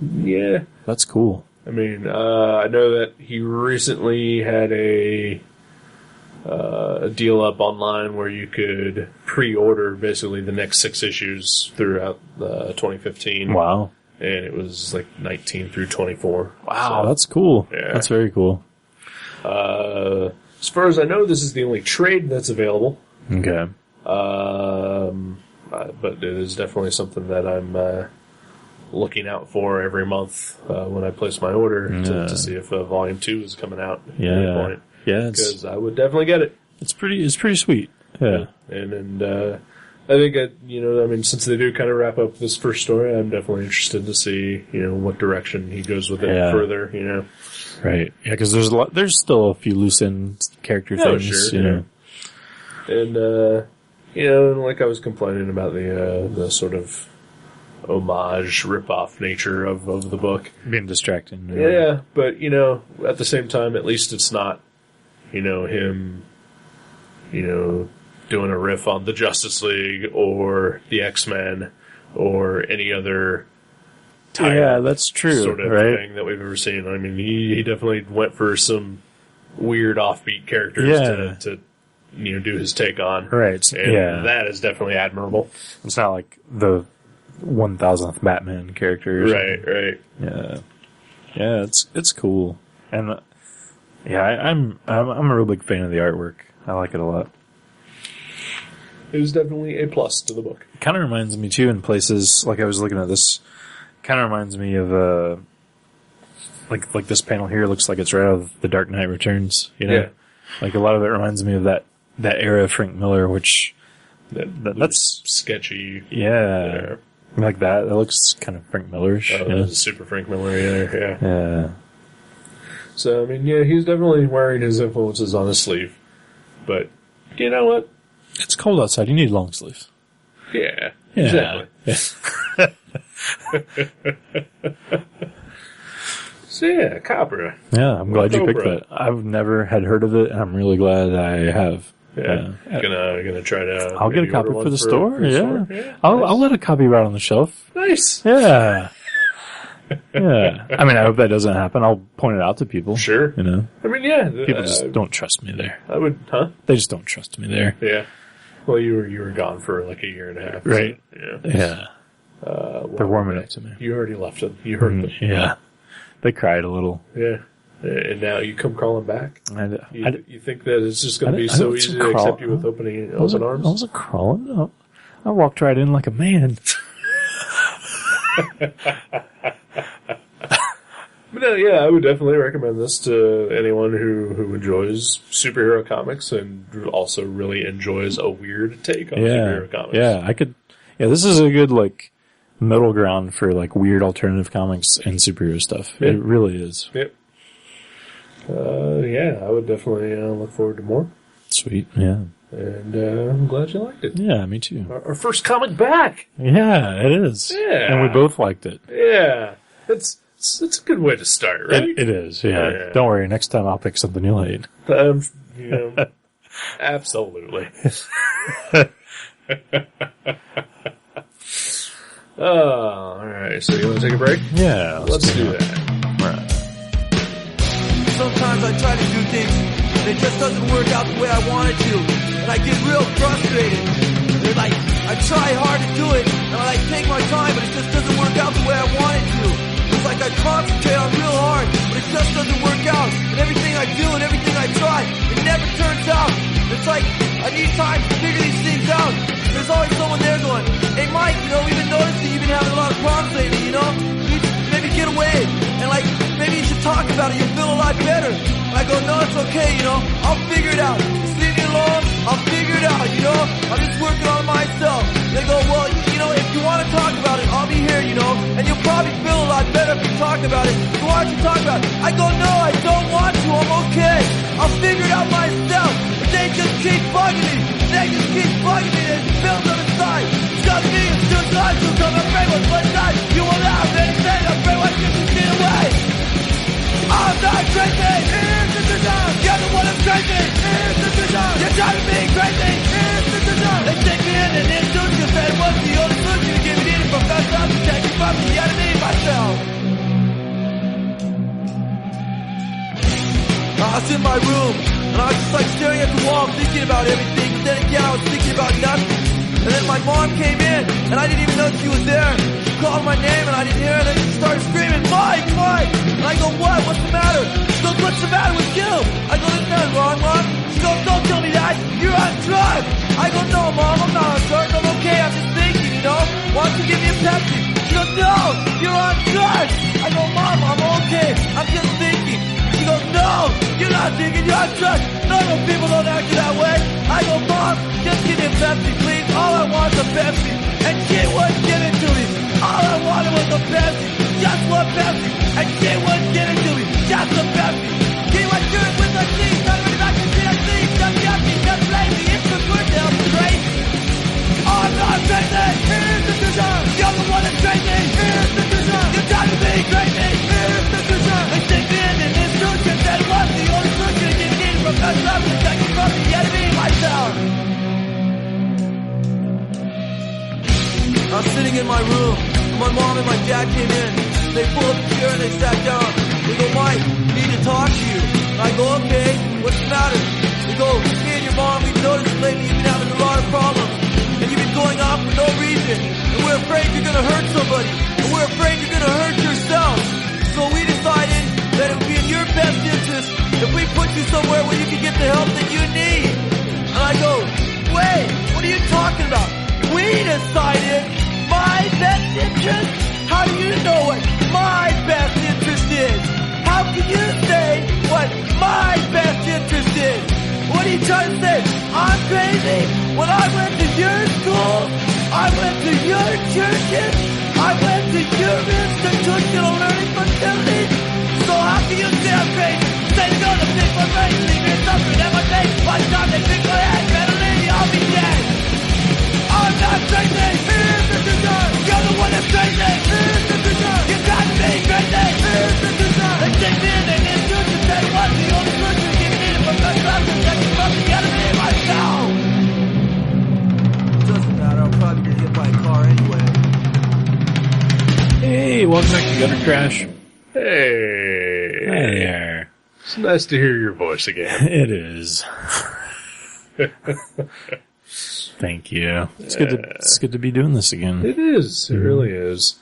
S1: Yeah.
S2: That's cool.
S1: I mean, I know that he recently had a deal up online where you could pre-order basically the next 6 issues throughout 2015.
S2: Wow.
S1: And it was 19 through 24.
S2: Wow, so, that's cool.
S1: Yeah.
S2: That's very cool.
S1: As far as I know, this is the only trade that's available.
S2: Okay.
S1: But it is definitely something that I'm looking out for every month when I place my order to see if Volume 2 is coming out at any point.
S2: Yeah,
S1: because I would definitely get it.
S2: It's pretty sweet. Yeah,
S1: and I think since they do kind of wrap up this first story, I'm definitely interested to see what direction he goes with it further.
S2: Right? Yeah, because there's still a few loose end character things.
S1: Sure, and like I was complaining about the sort of homage rip-off nature of the book.
S2: Being distracting.
S1: Yeah, but, at the same time, at least it's not, him, doing a riff on the Justice League or the X-Men or any other
S2: that's true,
S1: sort of thing that we've ever seen. I mean, he definitely went for some weird offbeat characters to do his take on.
S2: Right.
S1: And that is definitely admirable.
S2: It's not like the 1000th Batman character. Or
S1: Right,
S2: something.
S1: right.
S2: Yeah. Yeah, it's cool. And, yeah, I'm a real big fan of the artwork. I like it a lot.
S1: It was definitely a plus to the book.
S2: It kind of reminds me, too, in places, like I was looking at this, kind of reminds me of, like this panel here looks like it's right out of The Dark Knight Returns, you know?
S1: Yeah.
S2: Like a lot of it reminds me of that era of Frank Miller, which that's
S1: sketchy.
S2: Yeah. Like that. That looks kind of Frank Millerish.
S1: Oh,
S2: Yeah.
S1: super Frank Miller, yeah.
S2: Yeah.
S1: So, I mean, yeah, he's definitely wearing his influences on his sleeve. But, you know what?
S2: It's cold outside. You need long sleeves.
S1: Yeah,
S2: Yeah.
S1: exactly. So, yeah, Copra.
S2: Yeah, I'm glad you picked
S1: Copra.
S2: that. I've never had heard of it, and I'm really glad I have.
S1: Yeah. Gonna try to...
S2: I'll get a
S1: maybe
S2: copy
S1: order
S2: for
S1: one
S2: the store. Yeah.
S1: Yeah.
S2: I'll let a copy right on the shelf.
S1: Nice.
S2: Yeah. Yeah. I mean, I hope that doesn't happen. I'll point it out to people.
S1: Sure.
S2: You know,
S1: I mean, yeah.
S2: people just don't trust me there.
S1: I would, huh?
S2: They just don't trust me there.
S1: Yeah. Well, you were gone for like a year and a half.
S2: Right.
S1: So,
S2: Yeah. They're warming up to me.
S1: You already left them. You heard them.
S2: Yeah. They cried a little.
S1: Yeah. And now you come crawling back. You think that it's just going to be
S2: I
S1: so
S2: wasn't
S1: easy to accept you with
S2: I
S1: open
S2: wasn't
S1: arms?
S2: crawling. No. I walked right in like a man.
S1: But no, yeah, I would definitely recommend this to anyone who enjoys superhero comics and also really enjoys a weird take on superhero comics.
S2: Yeah, this is a good, like, middle ground for, like, weird alternative comics and superhero stuff.
S1: Yeah.
S2: It really is.
S1: Yep. Yeah, I would definitely look forward to more.
S2: Sweet, yeah.
S1: And I'm glad you liked it.
S2: Yeah, me too.
S1: Our first comic back!
S2: Yeah, it is.
S1: Yeah.
S2: And we both liked it.
S1: Yeah. It's a good way to start, right?
S2: It is, yeah.
S1: Yeah.
S2: Don't worry, next time I'll pick something you'll hate.
S1: Absolutely. Alright, so you want to take a break?
S2: Yeah.
S1: Let's do that.
S2: Right.
S3: Sometimes I try to do things and it just doesn't work out the way I want it to. And I get real frustrated. And like, I try hard to do it and I take my time but it just doesn't work out the way I want it to. It's like I concentrate on real hard but it just doesn't work out. And everything I do and everything I try, it never turns out. It's like, I need time to figure these things out. There's always someone there going, hey Mike, we've been noticing you've been having a lot of problems lately, you need to maybe get away. And like, maybe you should talk about it, you'll feel a lot better. And I go, no, it's okay, I'll figure it out. Just leave me alone, I'll figure it out, I'm just working on myself. They go, well, if you want to talk about it, I'll be here, and you'll probably feel a lot better if you talk about it. So why don't you talk about it? I go, no, I don't want to, I'm okay. I'll figure it out myself. But they just keep bugging me. They just keep bugging me and build on the side. Stop me and suicide, so come afraid what's one side. You won't have anything, I'm afraid what you can get away. I'm not crazy, here's the design. You're the one that's crazy, here's the design. You're driving me crazy, here's the design. They take me in and introduce you, said what's the only solution to give me in from that time to take me from the enemy myself. I was in my room, and I was just like staring at the wall, thinking about everything. But then again, I was thinking about nothing. And then my mom came in, and I didn't even know she was there. She called my name, and I didn't hear her, and then she started screaming, Mike, Mike! And I go, what? What's the matter? She goes, what's the matter with you? I go, there's nothing wrong, Mom. She goes, don't tell me that. You're on drugs. I go, no, Mom, I'm not on drugs. I'm okay. I'm just thinking, Why don't you give me a Pepsi? She goes, no, you're on drugs. I go, Mom, I'm okay. I'm just thinking. She goes, no, you're not thinking, you're on drugs. Normal people don't act that way. I go, Mom, just give me a Pepsi, please. All I want is a Pepsi. And she wouldn't give it to me. All I wanted was a Pepsi. Just one Pepsi. And she wouldn't give it to me. Just a Pepsi. She was doing with her teeth. Not really back to see. Just yucky, just lazy. It's the good now, crazy. I'm not crazy. Here's the design. You're the one that's crazy. Here's the design. You're driving me crazy. Here's the design. They stick me in an institution that was the only solution to get me from that love to take me from the enemy myself. I was sitting in my room. My mom and my dad came in. They pulled up a chair and they sat down. They go, Mike, we need to talk to you. And I go, okay, what's the matter? They go, me and your mom, we've noticed lately you've been having a lot of problems. And you've been going off for no reason. And we're afraid you're gonna hurt somebody, and we're afraid you're gonna hurt yourself. So we decided that it would be in your best interest if we put you somewhere where you can get the help that you need. And I go, wait, what are you talking about? We decided my best interest? How do you know what my best interest is? How can you say what my best interest is? What are you trying to say? I'm crazy? When I went to your school, I went to your churches, I went to your institutional learning facilities. So how can you say I'm crazy? Say to go to pick my brain, leave me suffering at my face. By the time they pick my head, better leave me, I'll be dead. I'm not crazy. Here's the design. You're the one that's crazy. Here's the design. You got to be crazy. Here's the design. They take me in, they need to say what's the only person you need it from the classes that you must get to be myself. Doesn't matter. I'll probably get hit by a car anyway.
S2: Hey, welcome back to Gutter Crash.
S1: Hey.
S2: Hi there.
S1: It's nice to hear your voice again.
S2: It is. Thank you. It's good to be doing this again.
S1: It is. It really is.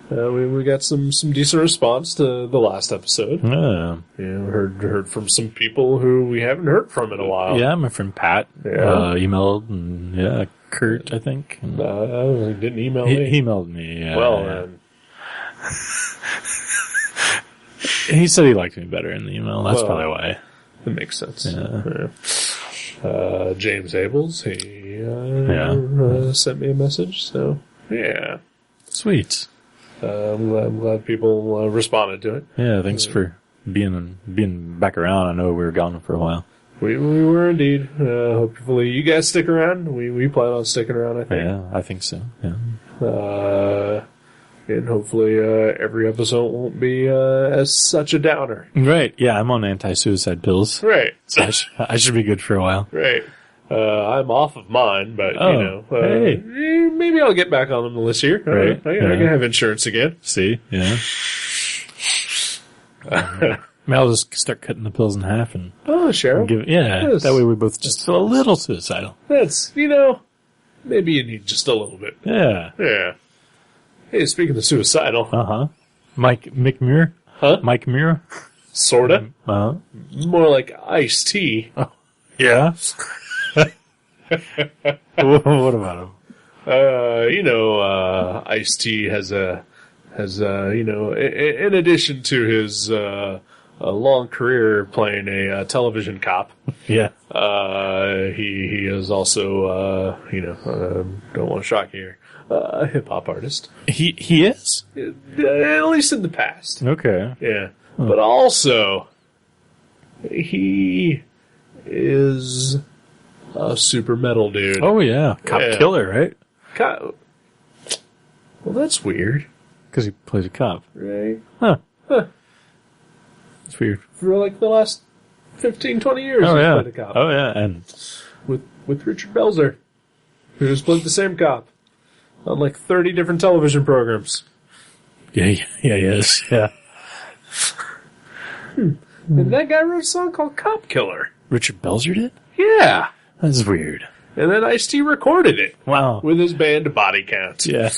S1: We got some decent response to the last episode.
S2: Yeah.
S1: Heard from some people who we haven't heard from in a while.
S2: Yeah, my friend Pat emailed, and Kurt, I think. And
S1: He didn't email
S2: he
S1: me.
S2: emailed me. Yeah,
S1: Well,
S2: he said he liked me better in the email. That's probably why.
S1: it makes sense.
S2: Yeah.
S1: James Abels, he sent me a message. So yeah,
S2: Sweet.
S1: I'm glad people responded to it.
S2: Yeah, thanks for being back around. I know we were gone for a while.
S1: We were indeed. Hopefully you guys stick around. We plan on sticking around, I think.
S2: Yeah, I think so. Yeah.
S1: And hopefully every episode won't be as such a downer.
S2: Right. Yeah, I'm on anti-suicide pills.
S1: Right.
S2: So I should be good for a while.
S1: Right. I'm off of mine, but,
S2: hey.
S1: maybe I'll get back on them this year.
S2: Right.
S1: I can have insurance again.
S2: See? Yeah. Maybe I'll just start cutting the pills in half and
S1: Cheryl.
S2: give it. Yeah,
S1: Yes.
S2: that way we both just feel a little suicidal.
S1: That's, maybe you need just a little bit.
S2: Yeah.
S1: Yeah. Hey, speaking of suicidal.
S2: Uh-huh. Mick Muir?
S1: Huh?
S2: Mike Muir?
S1: Sorta.
S2: Uh-huh.
S1: More like iced tea.
S2: Yeah. What about him?
S1: Ice-T has in addition to his a long career playing a television cop,
S2: Yeah.
S1: he is also don't want to shock you here, a hip hop artist.
S2: He is?
S1: At least in the past.
S2: Okay.
S1: Yeah. But also he is a super metal dude.
S2: Oh, yeah. Cop
S1: Yeah.
S2: killer, right?
S1: Well, that's weird,
S2: Because he plays a cop.
S1: right?
S2: Huh. It's weird.
S1: For like the last 15, 20 years,
S2: Oh,
S1: he's
S2: yeah.
S1: played a cop.
S2: Oh, yeah. And
S1: With Richard Belzer, who has played the same cop on like 30 different television programs.
S2: yeah, he is. Yeah.
S1: And that guy wrote a song called Cop Killer.
S2: Richard Belzer did?
S1: Yeah.
S2: That's weird.
S1: And then Ice-T recorded it
S2: Wow.
S1: with his band Body Count.
S2: Yeah.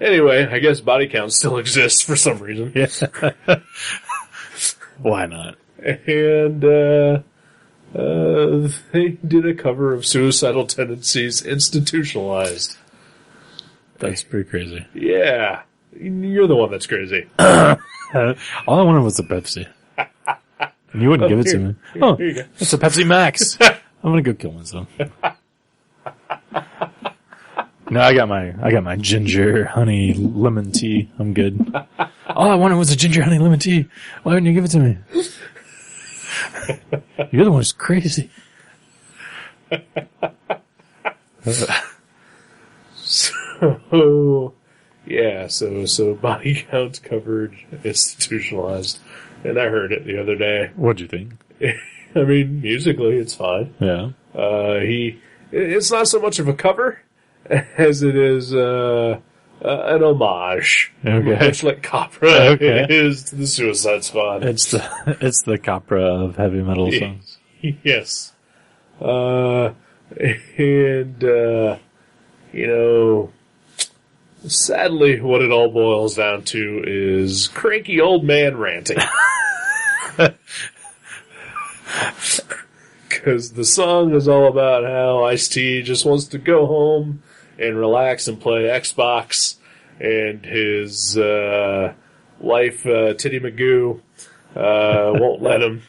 S1: Anyway, I guess Body Count still exists for some reason.
S2: Yeah. Why not?
S1: And they did a cover of Suicidal Tendencies Institutionalized.
S2: That's pretty crazy.
S1: Yeah. You're the one that's crazy.
S2: All I wanted was a Pepsi. And you wouldn't give it to me. Oh,
S1: Here you go.
S2: it's a Pepsi Max. I'm gonna go kill myself. No, I got my ginger honey lemon tea. I'm good. All I wanted was a ginger honey lemon tea. Why wouldn't you give it to me? You're the one who's crazy.
S1: So, yeah, so Body Count covered Institutionalized. And I heard it the other day.
S2: What'd you think?
S1: I mean, musically, it's fine.
S2: Yeah.
S1: It's not so much of a cover as it is an homage.
S2: Okay.
S1: Much like Copra
S2: Okay.
S1: is to the Suicide Squad.
S2: It's the Copra of heavy metal songs.
S1: Yes. And, you know, sadly, what it all boils down to is cranky old man ranting. Because the song is all about how Ice-T just wants to go home and relax and play Xbox, and his wife, Titty Magoo, won't let him.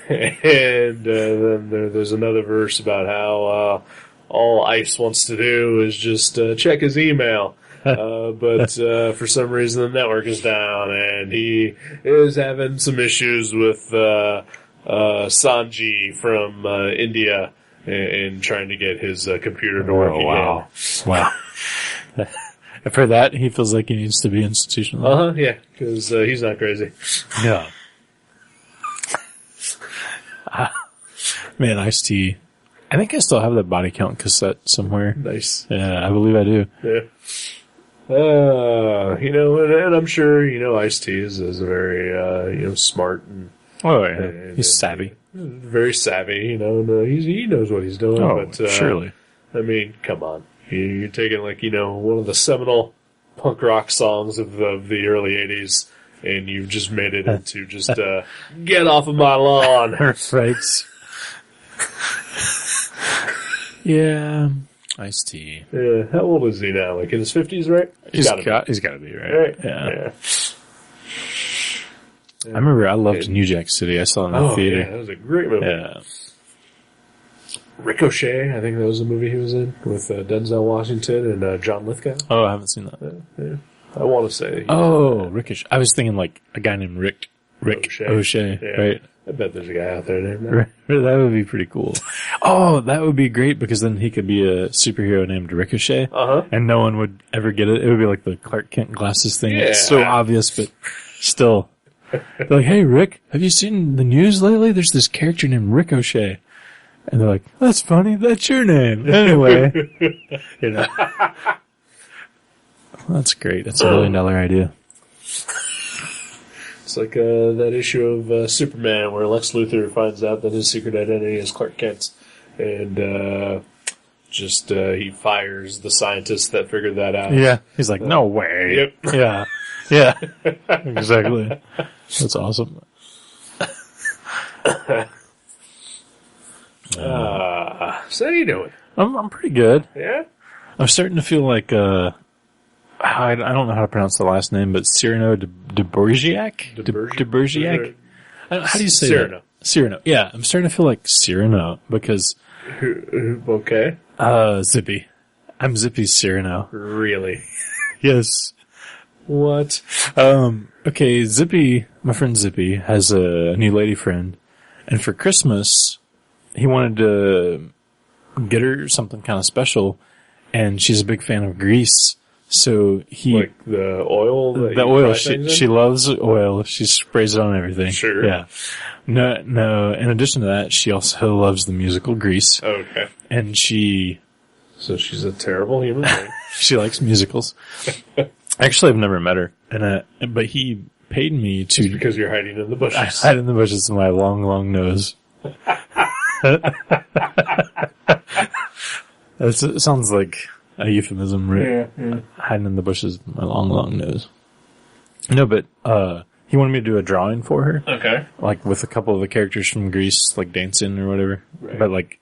S1: And then there's another verse about how all Ice wants to do is just check his email. But for some reason the network is down, and he is having some issues with Sanji from India and trying to get his computer to work again.
S2: Wow. For that, he feels like he needs to be institutional.
S1: Yeah, because he's not crazy.
S2: Yeah. Man, Ice-T. I think I still have that Body Count cassette somewhere.
S1: Nice.
S2: Yeah, I believe I do.
S1: Yeah. You know, and I'm sure, you know, Ice-T is a very, you know, smart and...
S2: Oh, yeah. He's savvy.
S1: Very savvy, you know, and, he knows what he's doing.
S2: Oh,
S1: but,
S2: surely.
S1: I mean, come on. You're taking, like, you know, one of the seminal punk rock songs of the early 80s, and you've just made it into just, get off of my lawn.
S2: Right. Yeah. Ice-T.
S1: Yeah. How old is he now? Like in his 50s, right?
S2: He's got to be, right? Yeah. I remember I loved New Jack City. I saw it in the theater.
S1: Yeah, that was a great movie.
S2: Yeah.
S1: Ricochet, I think that was the movie he was in with Denzel Washington and John Lithgow.
S2: Oh, I haven't seen that.
S1: Yeah. I want to say.
S2: Ricochet. I was thinking like a guy named Rick O'Shea,
S1: yeah.
S2: right?
S1: I bet there's a guy out there named that.
S2: Right. That would be pretty cool. Oh, that would be great because then he could be a superhero named Ricochet, and no one would ever get it. It would be like the Clark Kent glasses thing.
S1: Yeah.
S2: It's so obvious, but still. They're like, hey, Rick, have you seen the news lately? There's this character named Ricochet. And they're like, that's funny. That's your name. Anyway. You know. That's great. That's $1 billion idea.
S1: It's like that issue of Superman where Lex Luthor finds out that his secret identity is Clark Kent. And he fires the scientist that figured that out.
S2: Yeah. He's like, no way.
S1: Yep.
S2: Yeah. Yeah. Exactly. That's awesome.
S1: So how you doing?
S2: I'm pretty good.
S1: Yeah?
S2: I'm starting to feel like, I don't know how to pronounce the last name, but Cyrano de Bergerac? De Bergerac? How do you say
S1: Cyrano.
S2: that? Cyrano. Yeah, I'm starting to feel like Cyrano because...
S1: Okay.
S2: Zippy. I'm Zippy Cyrano.
S1: Really?
S2: Yes.
S1: What?
S2: Okay, Zippy, my friend Zippy, has a new lady friend, and for Christmas, he wanted to get her something kind of special, and she's a big fan of Grease, so he...
S1: Like the oil?
S2: The oil, she loves oil, she sprays it on everything.
S1: Sure.
S2: Yeah. No, in addition to that, she also loves the musical Grease.
S1: Okay.
S2: And
S1: So she's a terrible human being.
S2: She likes musicals. Actually, I've never met her, but he paid me to...
S1: Just because you're hiding in the bushes.
S2: I hide in the bushes with my long, long nose. It sounds like a euphemism, right?
S1: Yeah.
S2: Hiding in the bushes with my long, long nose. No, but he wanted me to do a drawing for her.
S1: Okay.
S2: Like with a couple of the characters from Grease, like dancing or whatever.
S1: Right.
S2: But like,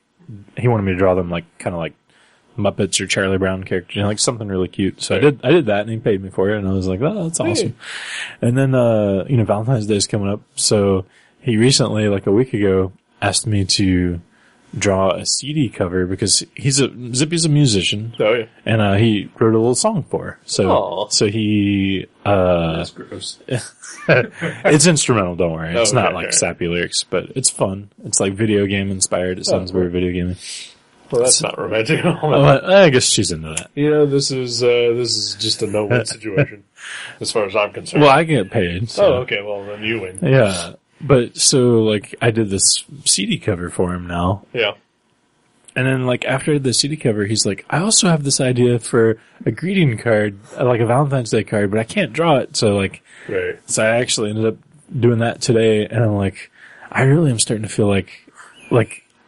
S2: he wanted me to draw them like, kind of like Muppets or Charlie Brown characters, like something really cute. So
S1: right.
S2: I did that, and he paid me for it, and I was like, oh, that's awesome. Hey. And then, Valentine's Day is coming up, so he recently, like a week ago, asked me to draw a CD cover because Zippy's a musician.
S1: Oh yeah.
S2: And he wrote a little song for her. So he
S1: that's gross.
S2: It's instrumental, don't worry. It's not like
S1: okay.
S2: sappy lyrics, but it's fun. It's like video game inspired. It sounds very video gamey.
S1: Well, that's not romantic at all.
S2: I guess she's into that.
S1: You know, this is just a no-win situation, as far as I'm concerned.
S2: Well, I get paid. So.
S1: Oh, okay. Well, then you win.
S2: Yeah. But so, like, I did this CD cover for him now.
S1: Yeah.
S2: And then, like, after the CD cover, he's like, I also have this idea for a greeting card, like a Valentine's Day card, but I can't draw it. So, like,
S1: right.
S2: So I actually ended up doing that today. And I'm like, I really am starting to feel like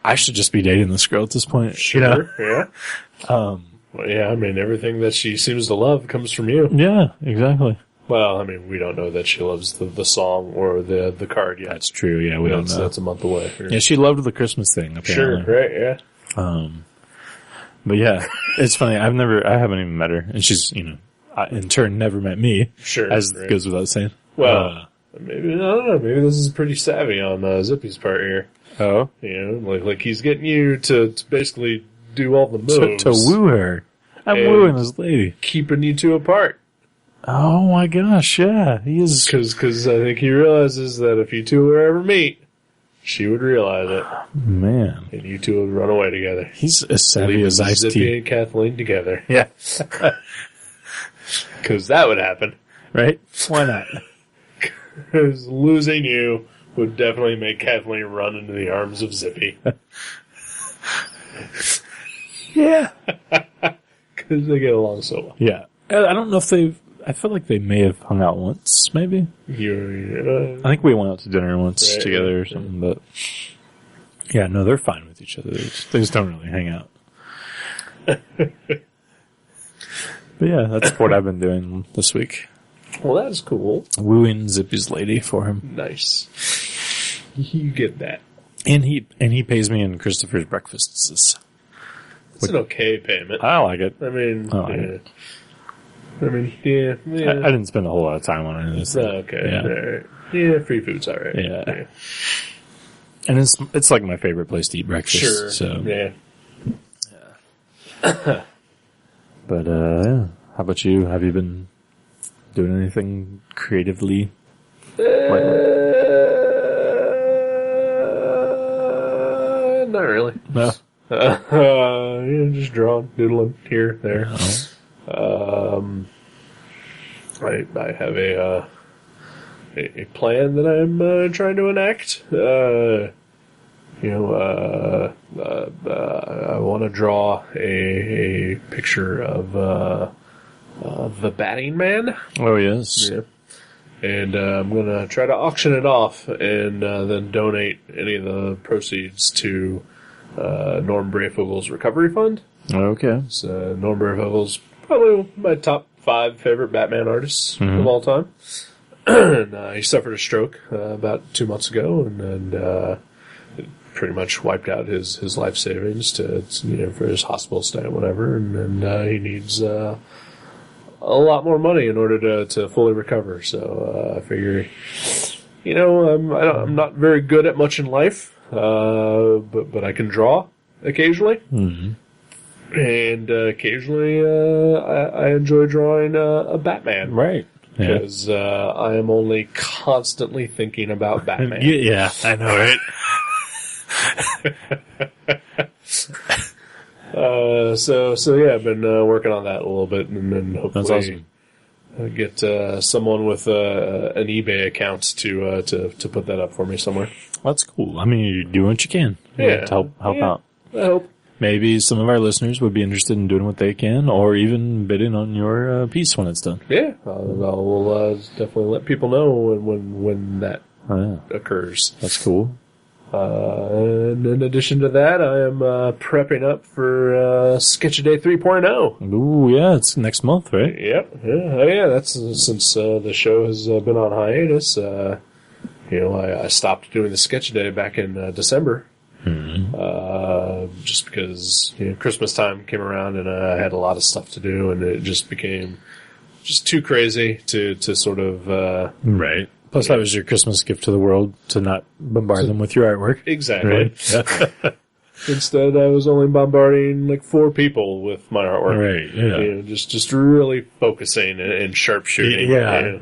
S2: I should just be dating this girl at this point.
S1: Sure, yeah.
S2: Well,
S1: yeah, I mean, everything that she seems to love comes from you.
S2: yeah, exactly.
S1: Well, I mean, we don't know that she loves the song or the card yet.
S2: That's true. Yeah, we don't know.
S1: That's a month away.
S2: Yeah, she loved the Christmas thing.
S1: Sure,
S2: Apparently.
S1: right, yeah.
S2: But yeah, it's funny. I haven't even met her, and she's in turn never met me.
S1: Sure,
S2: as
S1: right.
S2: goes without saying.
S1: Well, maybe, I don't know, maybe this is pretty savvy on Zippy's part here.
S2: Oh,
S1: Like he's getting you to basically do all the moves.
S2: to woo her. I'm
S1: And-
S2: wooing this lady.
S1: Keeping you two apart.
S2: Oh my gosh, yeah, he is.
S1: Because I think he realizes that if you two would ever meet, she would realize it,
S2: Man,
S1: and you two would run away together.
S2: he's as savvy
S1: Leaving
S2: as Ice
S1: Zippy
S2: T.
S1: and Kathleen together.
S2: Yeah,
S1: Because that would happen.
S2: right? Why not?
S1: Because losing you would definitely make Kathleen run into the arms of Zippy.
S2: Yeah,
S1: Because they get along so well.
S2: yeah. I don't know if they've. I feel like they may have hung out once, maybe. I think we went out to dinner once
S1: Right,
S2: together or
S1: right.
S2: something, but yeah, no, they're fine with each other. They just don't really hang out. But yeah, that's what I've been doing this week.
S1: Well, that's cool.
S2: Wooing Zippy's lady for him.
S1: Nice. You get that.
S2: And he pays me in Christopher's breakfasts.
S1: It's an okay payment.
S2: I like it.
S1: I mean,
S2: I like
S1: yeah.
S2: it.
S1: I mean, yeah.
S2: I didn't spend a whole lot of time on any of this.
S1: Okay.
S2: Yeah.
S1: All right. Yeah, free food's all right.
S2: Yeah. And it's like my favorite place to eat breakfast.
S1: Sure.
S2: So
S1: Yeah.
S2: But yeah. How about you? Have you been doing anything creatively?
S1: Not really.
S2: No.
S1: Just drawing, doodling here, there. I have a plan that I'm trying to enact. I want to draw a picture of the Batting Man.
S2: Oh yes.
S1: Yeah. And I'm going to try to auction it off and then donate any of the proceeds to Norm Brayfogel's recovery fund.
S2: Okay.
S1: So Norm Brayfogel's probably my top 5 favorite Batman artists of all time. And he suffered a stroke about 2 months ago, and it pretty much wiped out his life savings for his hospital stay and whatever. And he needs a lot more money in order to fully recover. So I figure, I'm not very good at much in life, but I can draw occasionally.
S2: Mm-hmm.
S1: And occasionally, I enjoy drawing a Batman.
S2: Right. Yeah.
S1: Because I am only constantly thinking about Batman.
S2: Yeah, I know, right?
S1: So yeah, I've been working on that a little bit, and then hopefully
S2: That's awesome.
S1: Get someone with an eBay account to put that up for me somewhere.
S2: That's cool. I mean, you do what you can.
S1: Yeah.
S2: To help
S1: Yeah.
S2: out.
S1: I hope.
S2: Maybe some of our listeners would be interested in doing what they can, or even bidding on your piece when it's done.
S1: Yeah, we'll definitely let people know when that
S2: Oh, yeah.
S1: occurs.
S2: That's cool.
S1: And in addition to that, I am prepping up for Sketch-A-Day 3.0.
S2: Ooh, yeah, it's next month, right?
S1: Yep. Yeah. Oh, yeah. That's since the show has been on hiatus. I stopped doing the Sketch-A-Day back in December.
S2: Mm-hmm.
S1: Just because Christmas time came around and I had a lot of stuff to do, and it just became just too crazy to sort of
S2: Right. Plus, that was your Christmas gift to the world, to not bombard them with your artwork.
S1: exactly.
S2: Right.
S1: Instead, I was only bombarding like 4 people with my artwork.
S2: Right, yeah.
S1: Just really focusing and sharpshooting.
S2: Yeah.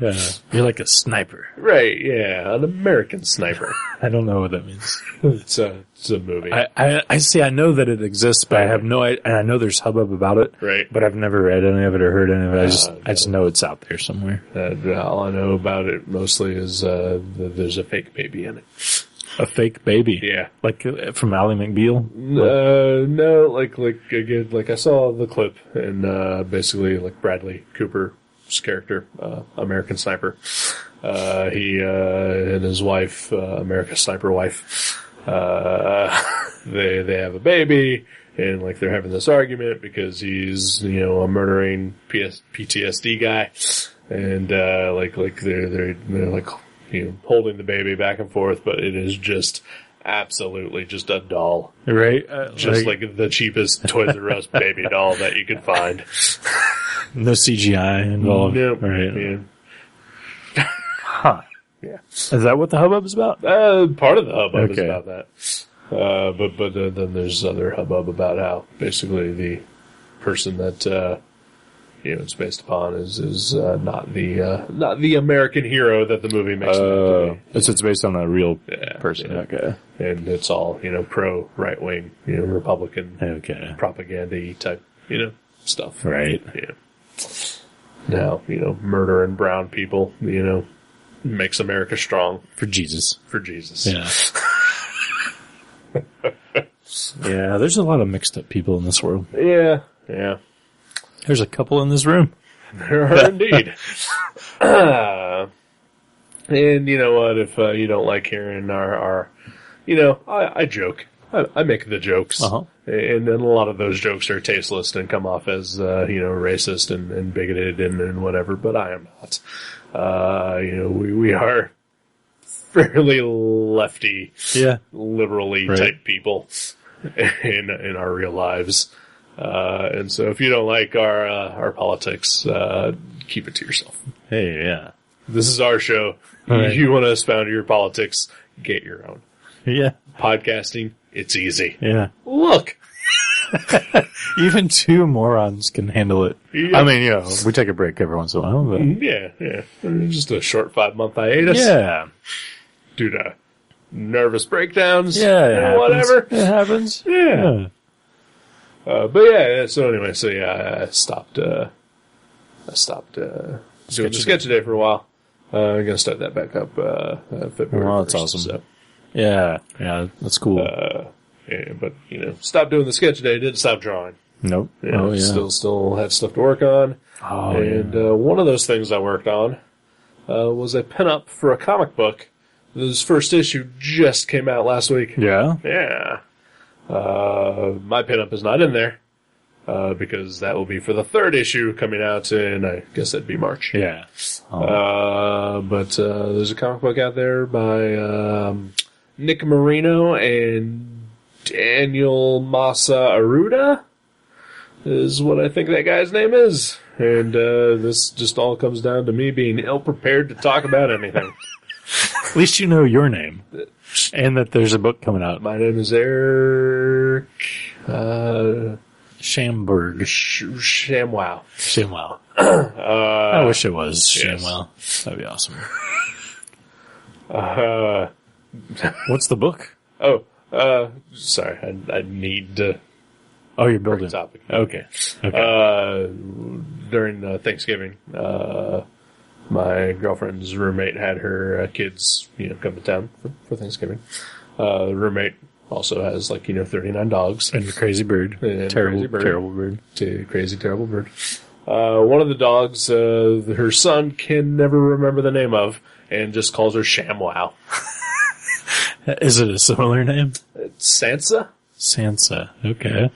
S2: You're like a sniper.
S1: Right, yeah, an American sniper.
S2: I don't know what that means.
S1: It's a movie.
S2: I see. I know that it exists, but I have no idea. And I know there's hubbub about it.
S1: Right.
S2: But I've never read any of it or heard any of it. I just know it's out there somewhere.
S1: All I know about it mostly is there's a fake baby in it.
S2: A fake baby.
S1: Yeah.
S2: Like from Ally McBeal?
S1: No, like again, like I saw the clip, and basically like Bradley Cooper's character, American Sniper. He and his wife, American Sniper wife, they have a baby, and like they're having this argument because he's a murdering PTSD guy, and like they're like holding the baby back and forth, but it is just absolutely just a doll,
S2: right?
S1: Just like the cheapest Toys R Us baby doll that you could find.
S2: No CGI involved.
S1: Nope.
S2: Right.
S1: Yeah.
S2: Huh.
S1: Yeah.
S2: Is that what the hubbub is about?
S1: Part of the hubbub is
S2: Okay.
S1: about that. But then there's other hubbub about how basically the person that it's based upon is not the American hero that the movie makes him out to be.
S2: It's based on a real
S1: Yeah,
S2: person.
S1: yeah.
S2: Okay.
S1: And it's all pro right wing, Republican
S2: Okay.
S1: propaganda type stuff.
S2: Right.
S1: Yeah. Now murdering brown people makes America strong
S2: For Jesus.
S1: for Jesus.
S2: Yeah. Yeah, there's a lot of mixed up people in this world.
S1: Yeah. Yeah.
S2: There's a couple in this room.
S1: There are indeed. And you know what? If you don't like hearing our I joke. I make the jokes.
S2: Uh-huh.
S1: And then a lot of those jokes are tasteless and come off as, racist and bigoted and whatever, but I am not. We are fairly lefty,
S2: Yeah.
S1: liberally
S2: Right.
S1: type people in our real lives. And so if you don't like our politics, keep it to yourself.
S2: Hey, yeah.
S1: This is our show.
S2: Right.
S1: If you want to expound your politics, get your own.
S2: Yeah.
S1: Podcasting, it's easy.
S2: Yeah.
S1: Look.
S2: Even two morons can handle it.
S1: Yeah.
S2: I mean, we take a break every once in a while, but
S1: Yeah. Just a short 5-month hiatus.
S2: yeah.
S1: Due to nervous breakdowns.
S2: Yeah, it
S1: and
S2: happens.
S1: whatever.
S2: It happens.
S1: Yeah. But yeah, so anyway, I stopped doing the sketch day for a while. I'm gonna start that back up, February.
S2: Oh, that's
S1: 1st,
S2: awesome.
S1: So,
S2: Yeah, that's cool.
S1: yeah, but stopped doing the sketch day, didn't stop drawing.
S2: Nope.
S1: Yeah,
S2: Oh, yeah.
S1: Still had stuff to work on.
S2: Oh,
S1: And one of those things I worked on was a pinup for a comic book. This first issue just came out last week.
S2: yeah.
S1: Yeah. My pinup is not in there because that will be for the third issue coming out in, I guess that'd be March.
S2: Yeah.
S1: But there's a comic book out there by Nick Marino and Daniel Massa Aruda is what I think that guy's name is. And this just all comes down to me being ill-prepared to talk about anything.
S2: At least you know your name. And that there's a book coming out.
S1: My name is Eric
S2: Schamberg.
S1: Shamwow.
S2: Shamwow. I wish it was Shamwow. That'd be awesome. What's the book?
S1: Sorry, I need to.
S2: Oh, you're building.
S1: Topic.
S2: Okay. Okay.
S1: During Thanksgiving, my girlfriend's roommate had her kids, come to town for Thanksgiving. The roommate also has 39 dogs.
S2: And the crazy bird.
S1: And
S2: Terrible,
S1: crazy bird.
S2: terrible bird.
S1: Crazy, terrible bird. One of the dogs, her son can never remember the name of, and just calls her ShamWow.
S2: Is it a similar name?
S1: It's Sansa?
S2: Sansa. Okay.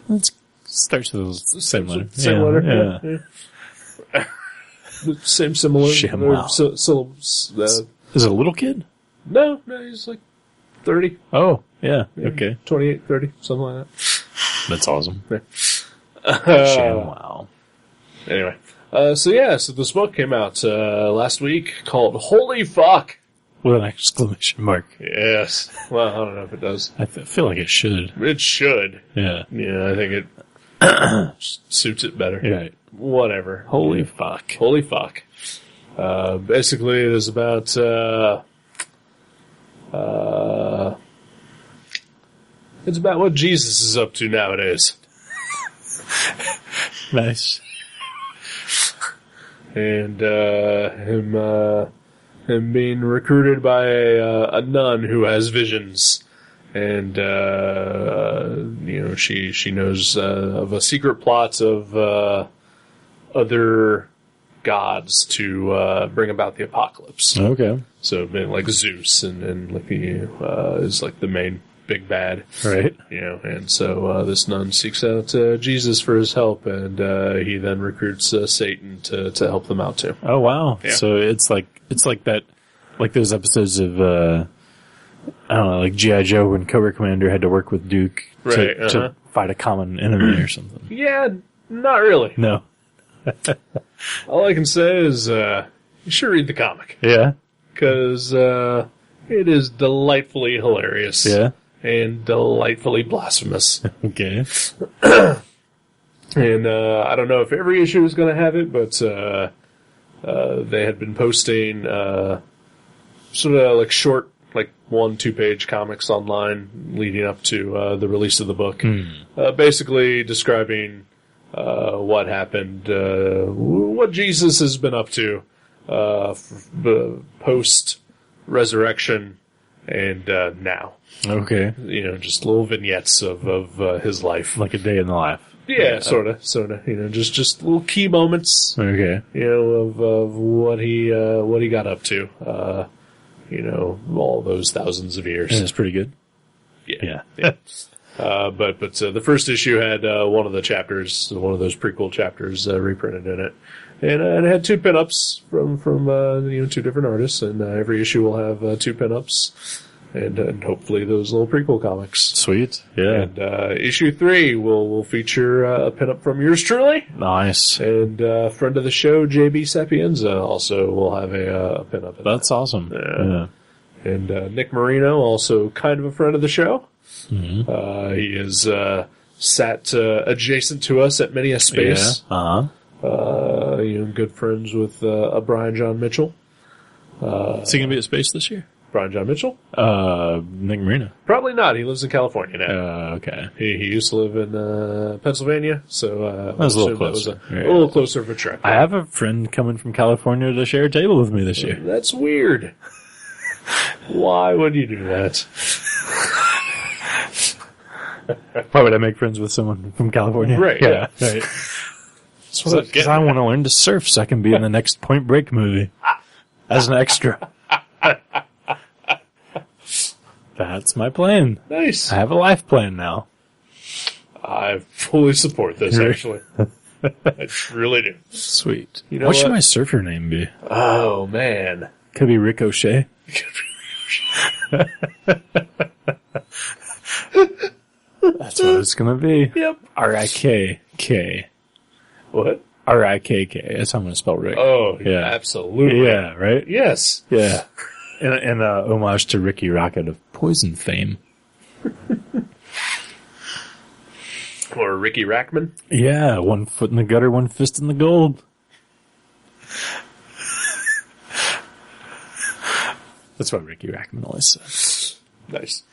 S2: It starts with the same letter.
S1: Same letter.
S2: Yeah.
S1: Yeah. Same similar
S2: ShamWow.
S1: syllables.
S2: Is it a little kid?
S1: No, he's 30.
S2: Oh, yeah. Okay.
S1: 28, 30, something like that.
S2: That's awesome.
S1: Yeah.
S2: ShamWow.
S1: Anyway. So this book came out last week called Holy Fuck!
S2: With an exclamation mark.
S1: Yes. Well, I don't know if it does.
S2: I feel like it should.
S1: It should.
S2: Yeah.
S1: Yeah, I think it suits it better.
S2: Right.
S1: Whatever.
S2: Holy fuck.
S1: Holy fuck. Basically, it is about, it's about what Jesus is up to nowadays.
S2: Nice.
S1: And, him being recruited by a nun who has visions. And, she knows, of a secret plot of, other gods to, bring about the apocalypse.
S2: Okay.
S1: So, like Zeus and is the main big bad.
S2: Right.
S1: You know, and so this nun seeks out Jesus for his help, and he then recruits Satan to help them out too.
S2: Oh wow!
S1: Yeah.
S2: So it's like that, like those episodes of I don't know, like G.I. Joe when Cobra Commander had to work with Duke to fight a common enemy or something.
S1: Yeah, not really.
S2: No.
S1: All I can say is you should read the comic
S2: Yeah.
S1: because it is delightfully hilarious.
S2: Yeah.
S1: And delightfully blasphemous.
S2: Okay.
S1: And I don't know if every issue is going to have it, but they had been posting sort of like short, like 1-2 page comics online leading up to the release of the book. Basically describing what happened, what Jesus has been up to post resurrection and now.
S2: Okay.
S1: You know, just little vignettes of his life.
S2: Like a day in the life.
S1: Yeah, sort of. You know, just little key moments.
S2: Okay.
S1: You know, of what he got up to. You know, all those thousands of years.
S2: And it's pretty good.
S1: Yeah.
S2: Yeah.
S1: But the first issue had one of the chapters, one of those prequel chapters, reprinted in it, and it had 2 pinups from 2 different artists, and every issue will have 2 pinups, and hopefully those little prequel comics.
S2: Sweet. Yeah.
S1: And issue 3 will feature a pinup from yours truly,
S2: Nice.
S1: and friend of the show JB Sapienza also will have a pinup.
S2: That's awesome.
S1: Yeah. And Nick Marino, also kind of a friend of the show.
S2: Mm-hmm.
S1: He is sat adjacent to us at many a space.
S2: Yeah.
S1: You know, good friends with Brian John Mitchell.
S2: Is he going to be at Space this year?
S1: Brian John Mitchell?
S2: Nick Marino.
S1: Probably not. He lives in California now.
S2: Okay.
S1: He used to live in Pennsylvania, so
S2: That was a little
S1: that was
S2: closer.
S1: a little closer of a trek.
S2: I have a friend coming from California to share a table with me this year.
S1: That's weird. Why would you do that?
S2: Why would I make friends with someone from California?
S1: Right, yeah.
S2: Right.
S1: Because
S2: I want to learn to surf so I can be in the next Point Break movie as an extra. That's my plan.
S1: Nice.
S2: I have a life plan now.
S1: I fully support this, actually. I really do.
S2: Sweet.
S1: You know
S2: what should
S1: what?
S2: my surfer name be?
S1: Oh, man.
S2: Could be Ricochet. That's what it's going to be.
S1: Yep.
S2: R-I-K-K.
S1: What?
S2: R-I-K-K. That's how I'm going to spell Rick.
S1: Oh,
S2: Yeah.
S1: absolutely.
S2: Yeah, right?
S1: Yes.
S2: Yeah. And homage to Ricky Rocket of Poison fame.
S1: Or Ricky Rackman.
S2: Yeah, 1 foot in the gutter, 1 fist in the gold. That's what Ricky Rackman always says.
S1: Nice.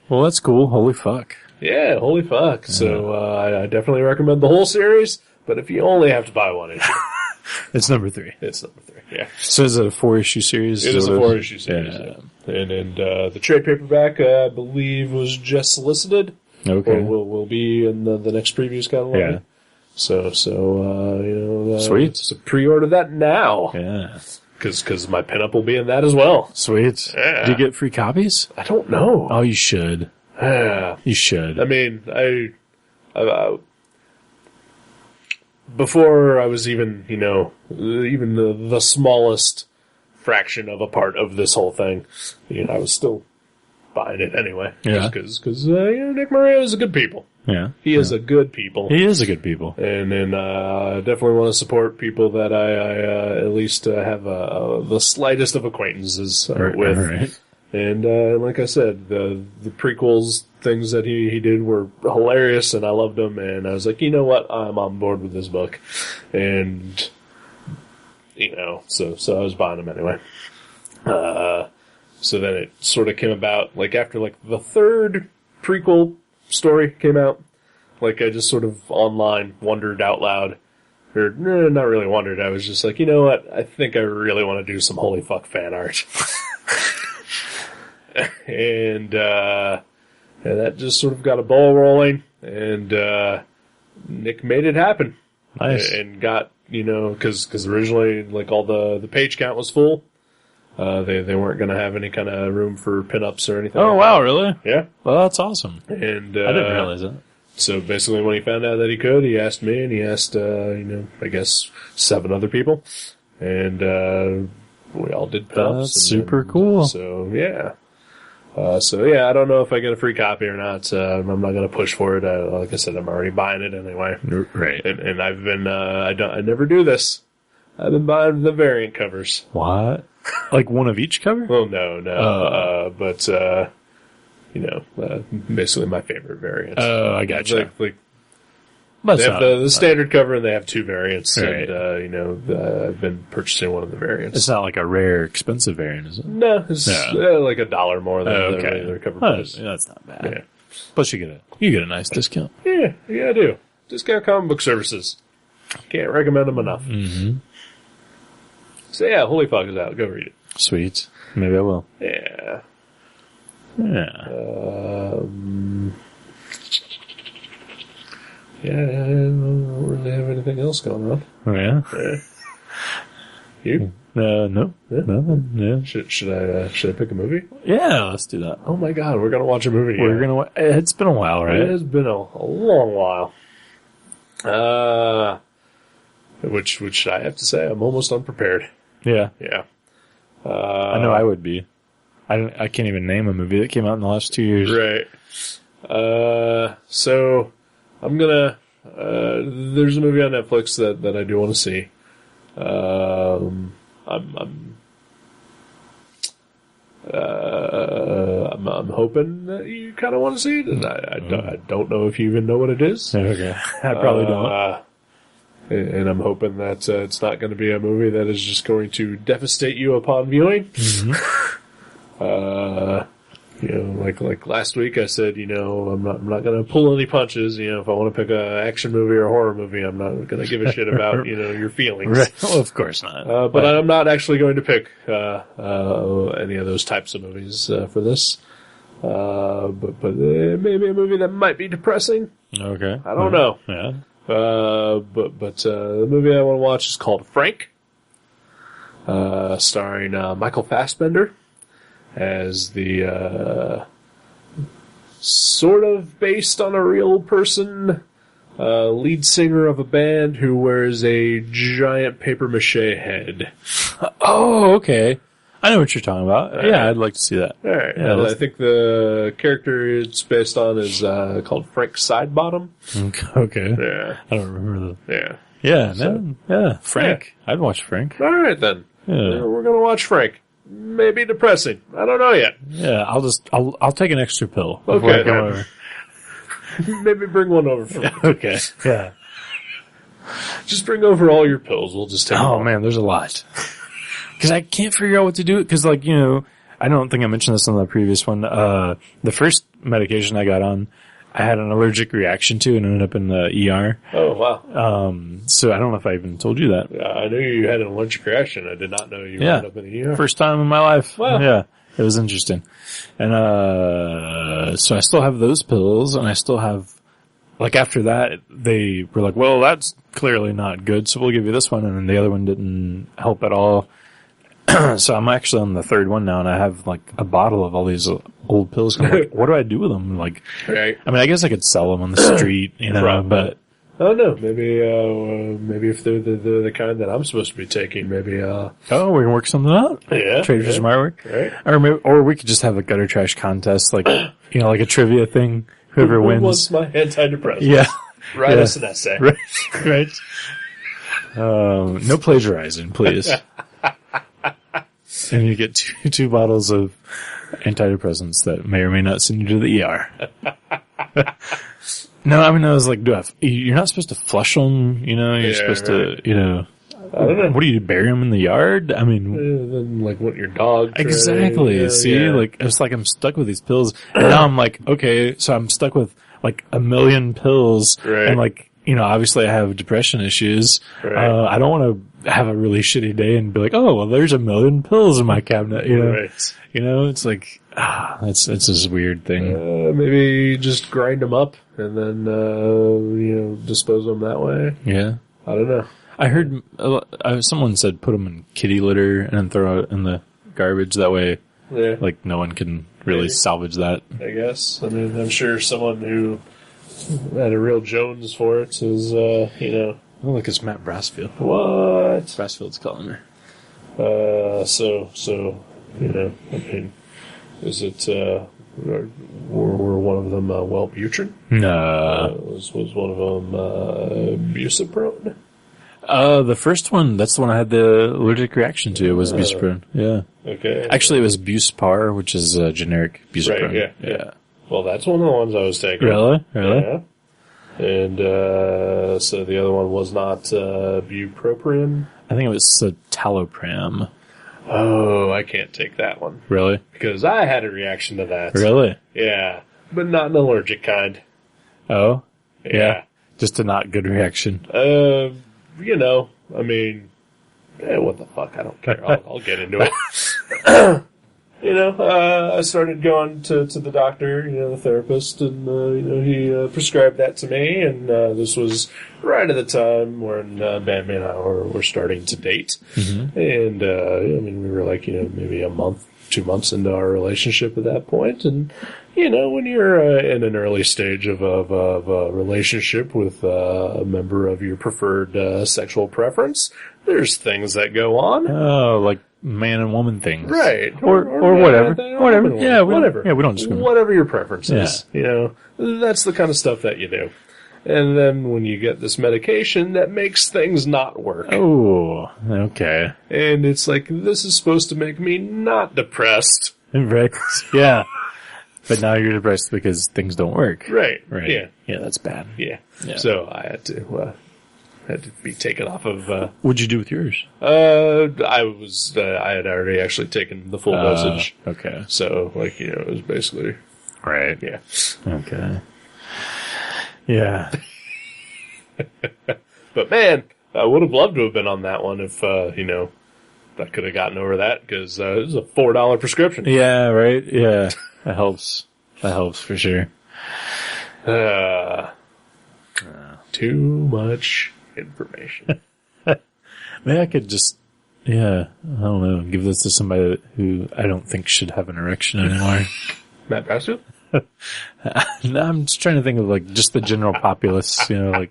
S2: Well, that's cool. Holy fuck.
S1: Yeah, holy fuck. So, I definitely recommend the whole series, but if you only have to buy one issue,
S2: It's number 3.
S1: it's number 3. Yeah.
S2: So is it a 4-issue series?
S1: It is a 4-issue series.
S2: Yeah.
S1: Yeah. And the trade paperback, I believe, was just solicited.
S2: Okay.
S1: Or will be in the next previews catalog.
S2: Yeah.
S1: So you know,
S2: Sweet.
S1: So pre-order that now.
S2: Yeah.
S1: Because my pinup will be in that as well.
S2: Sweet.
S1: Yeah.
S2: Do you get free copies?
S1: I don't know.
S2: Oh, you should.
S1: Yeah.
S2: You should.
S1: I mean, I before I was even, you know, even the smallest fraction of a part of this whole thing, you know, I was still buying it anyway.
S2: Yeah.
S1: Because you know, Nick Maria is a good people.
S2: Yeah.
S1: He is a good people.
S2: He is a good people.
S1: And then I definitely want to support people that I at least have the slightest of acquaintances with.
S2: Right.
S1: And like I said, the prequels, things that he did were hilarious, and I loved them. And I was like, you know what, I'm on board with this book. And you know, so I was buying them anyway. So then it sort of came about, like after like the 3rd prequel story came out, like I just sort of online wondered out loud, or not really wondered, I was just like, you know what, I think I really want to do some holy fuck fan art. and that just sort of got a ball rolling, and Nick made it happen.
S2: Nice.
S1: And got, you know, because originally, like, all the page count was full. They weren't going to have any kind of room for pinups or anything.
S2: Oh, wow, really?
S1: Yeah.
S2: Well, that's awesome.
S1: And
S2: I didn't realize that.
S1: So basically, when he found out that he could, he asked me, and he asked, I guess 7 other people, and we all did pinups.
S2: That's super cool.
S1: So yeah. I don't know if I get a free copy or not. I'm not going to push for it. Like I said, I'm already buying it anyway.
S2: Right.
S1: And I've been, I never do this. I've been buying the variant covers.
S2: What? Like one of each cover?
S1: Well, no. But basically my favorite variants.
S2: Oh, I gotcha.
S1: Like they have the standard cover, and they have 2 variants.
S2: Right.
S1: And, I've been purchasing one of the variants.
S2: It's not like a rare, expensive variant, is it?
S1: No, it's like $1 more than the regular cover price.
S2: That's not bad.
S1: Yeah.
S2: Plus, you get a nice discount.
S1: Yeah, I do. Discount comic book services. Can't recommend them enough.
S2: Mm-hmm.
S1: So yeah, Holy Fuck is out. Go read it.
S2: Sweet. Maybe I will.
S1: Yeah.
S2: Yeah.
S1: Yeah, I don't really have anything else going on.
S2: Oh, yeah?
S1: You?
S2: No.
S1: Yeah.
S2: Nothing. Yeah.
S1: Should I pick a movie?
S2: Yeah, let's do that.
S1: Oh my god, we're gonna watch a movie.
S2: It's been a while, right?
S1: It has been a long while. Which I have to say, I'm almost unprepared.
S2: Yeah.
S1: Yeah.
S2: I know I would be. I can't even name a movie that came out in the last 2 years.
S1: Right. So I'm gonna. There's a movie on Netflix that I do want to see. I'm hoping that you kind of want to see it, and I don't know if you even know what it is.
S2: Okay. I probably don't.
S1: And I'm hoping that it's not going to be a movie that is just going to devastate you upon viewing.
S2: Mm-hmm.
S1: Like last week I said, I'm not going to pull any punches. If I want to pick a action movie or a horror movie, I'm not going to give a shit about, your feelings.
S2: Right. Well, of course not.
S1: But I'm not actually going to pick, any of those types of movies, for this. But maybe a movie that might be depressing.
S2: Okay.
S1: I don't know.
S2: Yeah.
S1: But the movie I want to watch is called Frank, starring Michael Fassbender as the sort of based on a real person lead singer of a band who wears a giant paper mache head.
S2: Oh, okay. I know what you're talking about. Yeah, I'd like to see that.
S1: All right.
S2: Yeah,
S1: I think the character it's based on is called Frank Sidebottom.
S2: Okay.
S1: Yeah.
S2: I don't remember the.
S1: Yeah.
S2: Yeah, man. Yeah, Frank. Yeah. I'd watch Frank.
S1: All right, then.
S2: Yeah.
S1: We're going to watch Frank. Maybe depressing. I don't know yet.
S2: Yeah, I'll take an extra pill.
S1: Okay.
S2: Come over.
S1: Maybe bring one over for me.
S2: Okay. Yeah.
S1: Just bring over all your pills. We'll just take them.
S2: Oh, man, there's a lot. Because I can't figure out what to do. Because, I don't think I mentioned this on the previous one. The first medication I got on, I had an allergic reaction to and ended up in the ER.
S1: Oh, wow.
S2: So I don't know if I even told you that.
S1: I knew you had an allergic reaction. I did not know you ended up in the ER.
S2: First time in my life.
S1: Wow.
S2: Yeah. It was interesting. And, so I still have those pills and I still have, after that, they were like, well, that's clearly not good. So we'll give you this one. And then the other one didn't help at all. So I'm actually on the 3rd one now, and I have a bottle of all these old pills. I'm like, what do I do with them?
S1: Right.
S2: I mean, I guess I could sell them on the street, but
S1: I don't know. Maybe if they're the kind that I'm supposed to be taking, maybe.
S2: we can work something out.
S1: Yeah.
S2: Trade for some artwork.
S1: Right.
S2: Or we could just have a gutter trash contest, like a trivia thing. Whoever wins.
S1: Who wants my antidepressant?
S2: Yeah.
S1: Write us an essay.
S2: Right. No plagiarizing, please. And you get two bottles of antidepressants that may or may not send you to the ER. No, I mean, I was like, you're not supposed to flush them, you're supposed to,
S1: I don't know.
S2: What do you bury them in the yard? I mean,
S1: then what your dog tried.
S2: Exactly. See, it's like I'm stuck with these pills. And now I'm like, okay, so I'm stuck with a million pills.
S1: Right.
S2: And obviously I have depression issues.
S1: Right.
S2: I don't want to have a really shitty day and be like, oh, well, there's a million pills in my cabinet,
S1: Right.
S2: It's like, it's this weird thing.
S1: Maybe just grind them up and then, dispose of them that way.
S2: Yeah.
S1: I don't know.
S2: I heard someone said put them in kitty litter and then throw it in the garbage. That way,
S1: Yeah,
S2: like, no one can really
S1: Maybe.
S2: salvage that.
S1: I guess. I mean, I'm sure someone who had a real Jones for it is,
S2: Oh, look, it's Matt Brassfield.
S1: what?
S2: Brassfield's calling me.
S1: So, I mean, is it, were one of them, Wellbutrin?
S2: No.
S1: Was one of them, Buciprone?
S2: The first one, that's the one I had the allergic reaction to, was Buciprone. Yeah.
S1: Okay.
S2: Actually, it was Buspar, which is a generic Buciprone.
S1: Right, yeah. Well, that's one of the ones I was taking.
S2: Really?
S1: Yeah. And, so the other one was not, bupropion?
S2: I think it was citalopram.
S1: Oh, I can't take that one.
S2: Really?
S1: Because I had a reaction to that.
S2: Really?
S1: Yeah. But not an allergic kind.
S2: Oh?
S1: Yeah.
S2: Just a not good reaction.
S1: I mean, what the fuck? I don't care. I'll get into it. I started going to the doctor, the therapist, and, he prescribed that to me, and this was right at the time when Bambi and I were starting to date. Mm-hmm. And, we were like, maybe a month, 2 months into our relationship at that point, and, when you're in an early stage of a relationship with a member of your preferred sexual preference, there's things that go on.
S2: Oh, like man and woman things.
S1: Right.
S2: Or whatever. Whatever. Yeah,
S1: whatever.
S2: We don't discriminate.
S1: Whatever your preference is. That's the kind of stuff that you do. And then when you get this medication, that makes things not work.
S2: Oh, okay.
S1: And it's like, this is supposed to make me not depressed.
S2: Right. Yeah. But now you're depressed because things don't work.
S1: Right.
S2: Right.
S1: Yeah.
S2: Yeah, that's bad.
S1: Yeah.
S2: Yeah.
S1: So I had to be taken off of,
S2: What'd you do with yours?
S1: I had already actually taken the full dosage.
S2: Okay.
S1: So, it was basically,
S2: Right.
S1: yeah.
S2: Okay. Yeah.
S1: But man, I would have loved to have been on that one if, I could have gotten over that, because it was a $4 prescription.
S2: Yeah, right? Yeah. That helps. That helps for sure.
S1: Too much information.
S2: Maybe I could just, I don't know, give this to somebody who I don't think should have an erection anymore.
S1: Matt Brassfield?
S2: No, I'm just trying to think of just the general populace, oh,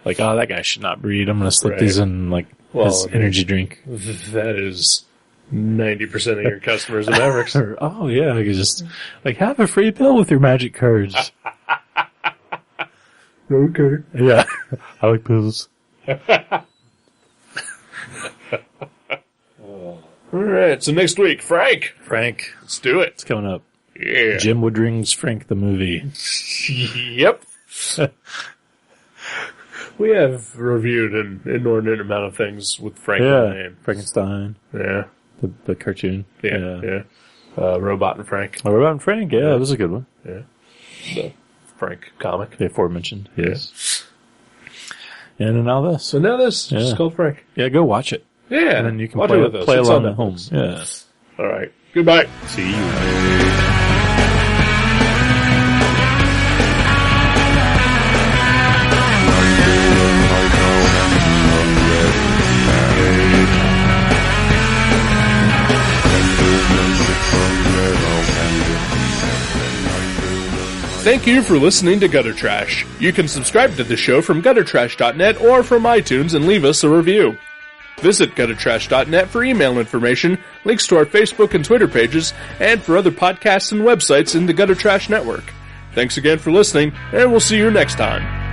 S2: that guy should not breed. I'm going to slip these in his energy drink.
S1: That is 90% of your customers in Mavericks.
S2: Oh yeah, I could just have a free pill with your magic cards.
S1: Okay.
S2: Yeah, I like pills.
S1: Alright, so next week, Frank. Let's do it.
S2: It's coming up.
S1: Yeah.
S2: Jim Woodring's Frank the movie.
S1: Yep. We have reviewed an inordinate amount of things with Frank in the name.
S2: Frankenstein.
S1: Yeah.
S2: The cartoon.
S1: Yeah. Robot and Frank.
S2: Oh, Robot and Frank, yeah, that was a good one.
S1: Yeah. The Frank comic.
S2: The aforementioned, yes. Yeah. And now this.
S1: So now this, just called Frank.
S2: Yeah, go watch it.
S1: Yeah.
S2: And then you can
S1: watch
S2: play,
S1: it with us.
S2: play
S1: It's
S2: along
S1: on
S2: at home. Yeah.
S1: Alright. Goodbye.
S2: See you.
S1: Thank you for listening to Gutter Trash. You can subscribe to the show from guttertrash.net or from iTunes and leave us a review. Visit guttertrash.net for email information, links to our Facebook and Twitter pages, and for other podcasts and websites in the Gutter Trash Network. Thanks again for listening, and we'll see you next time.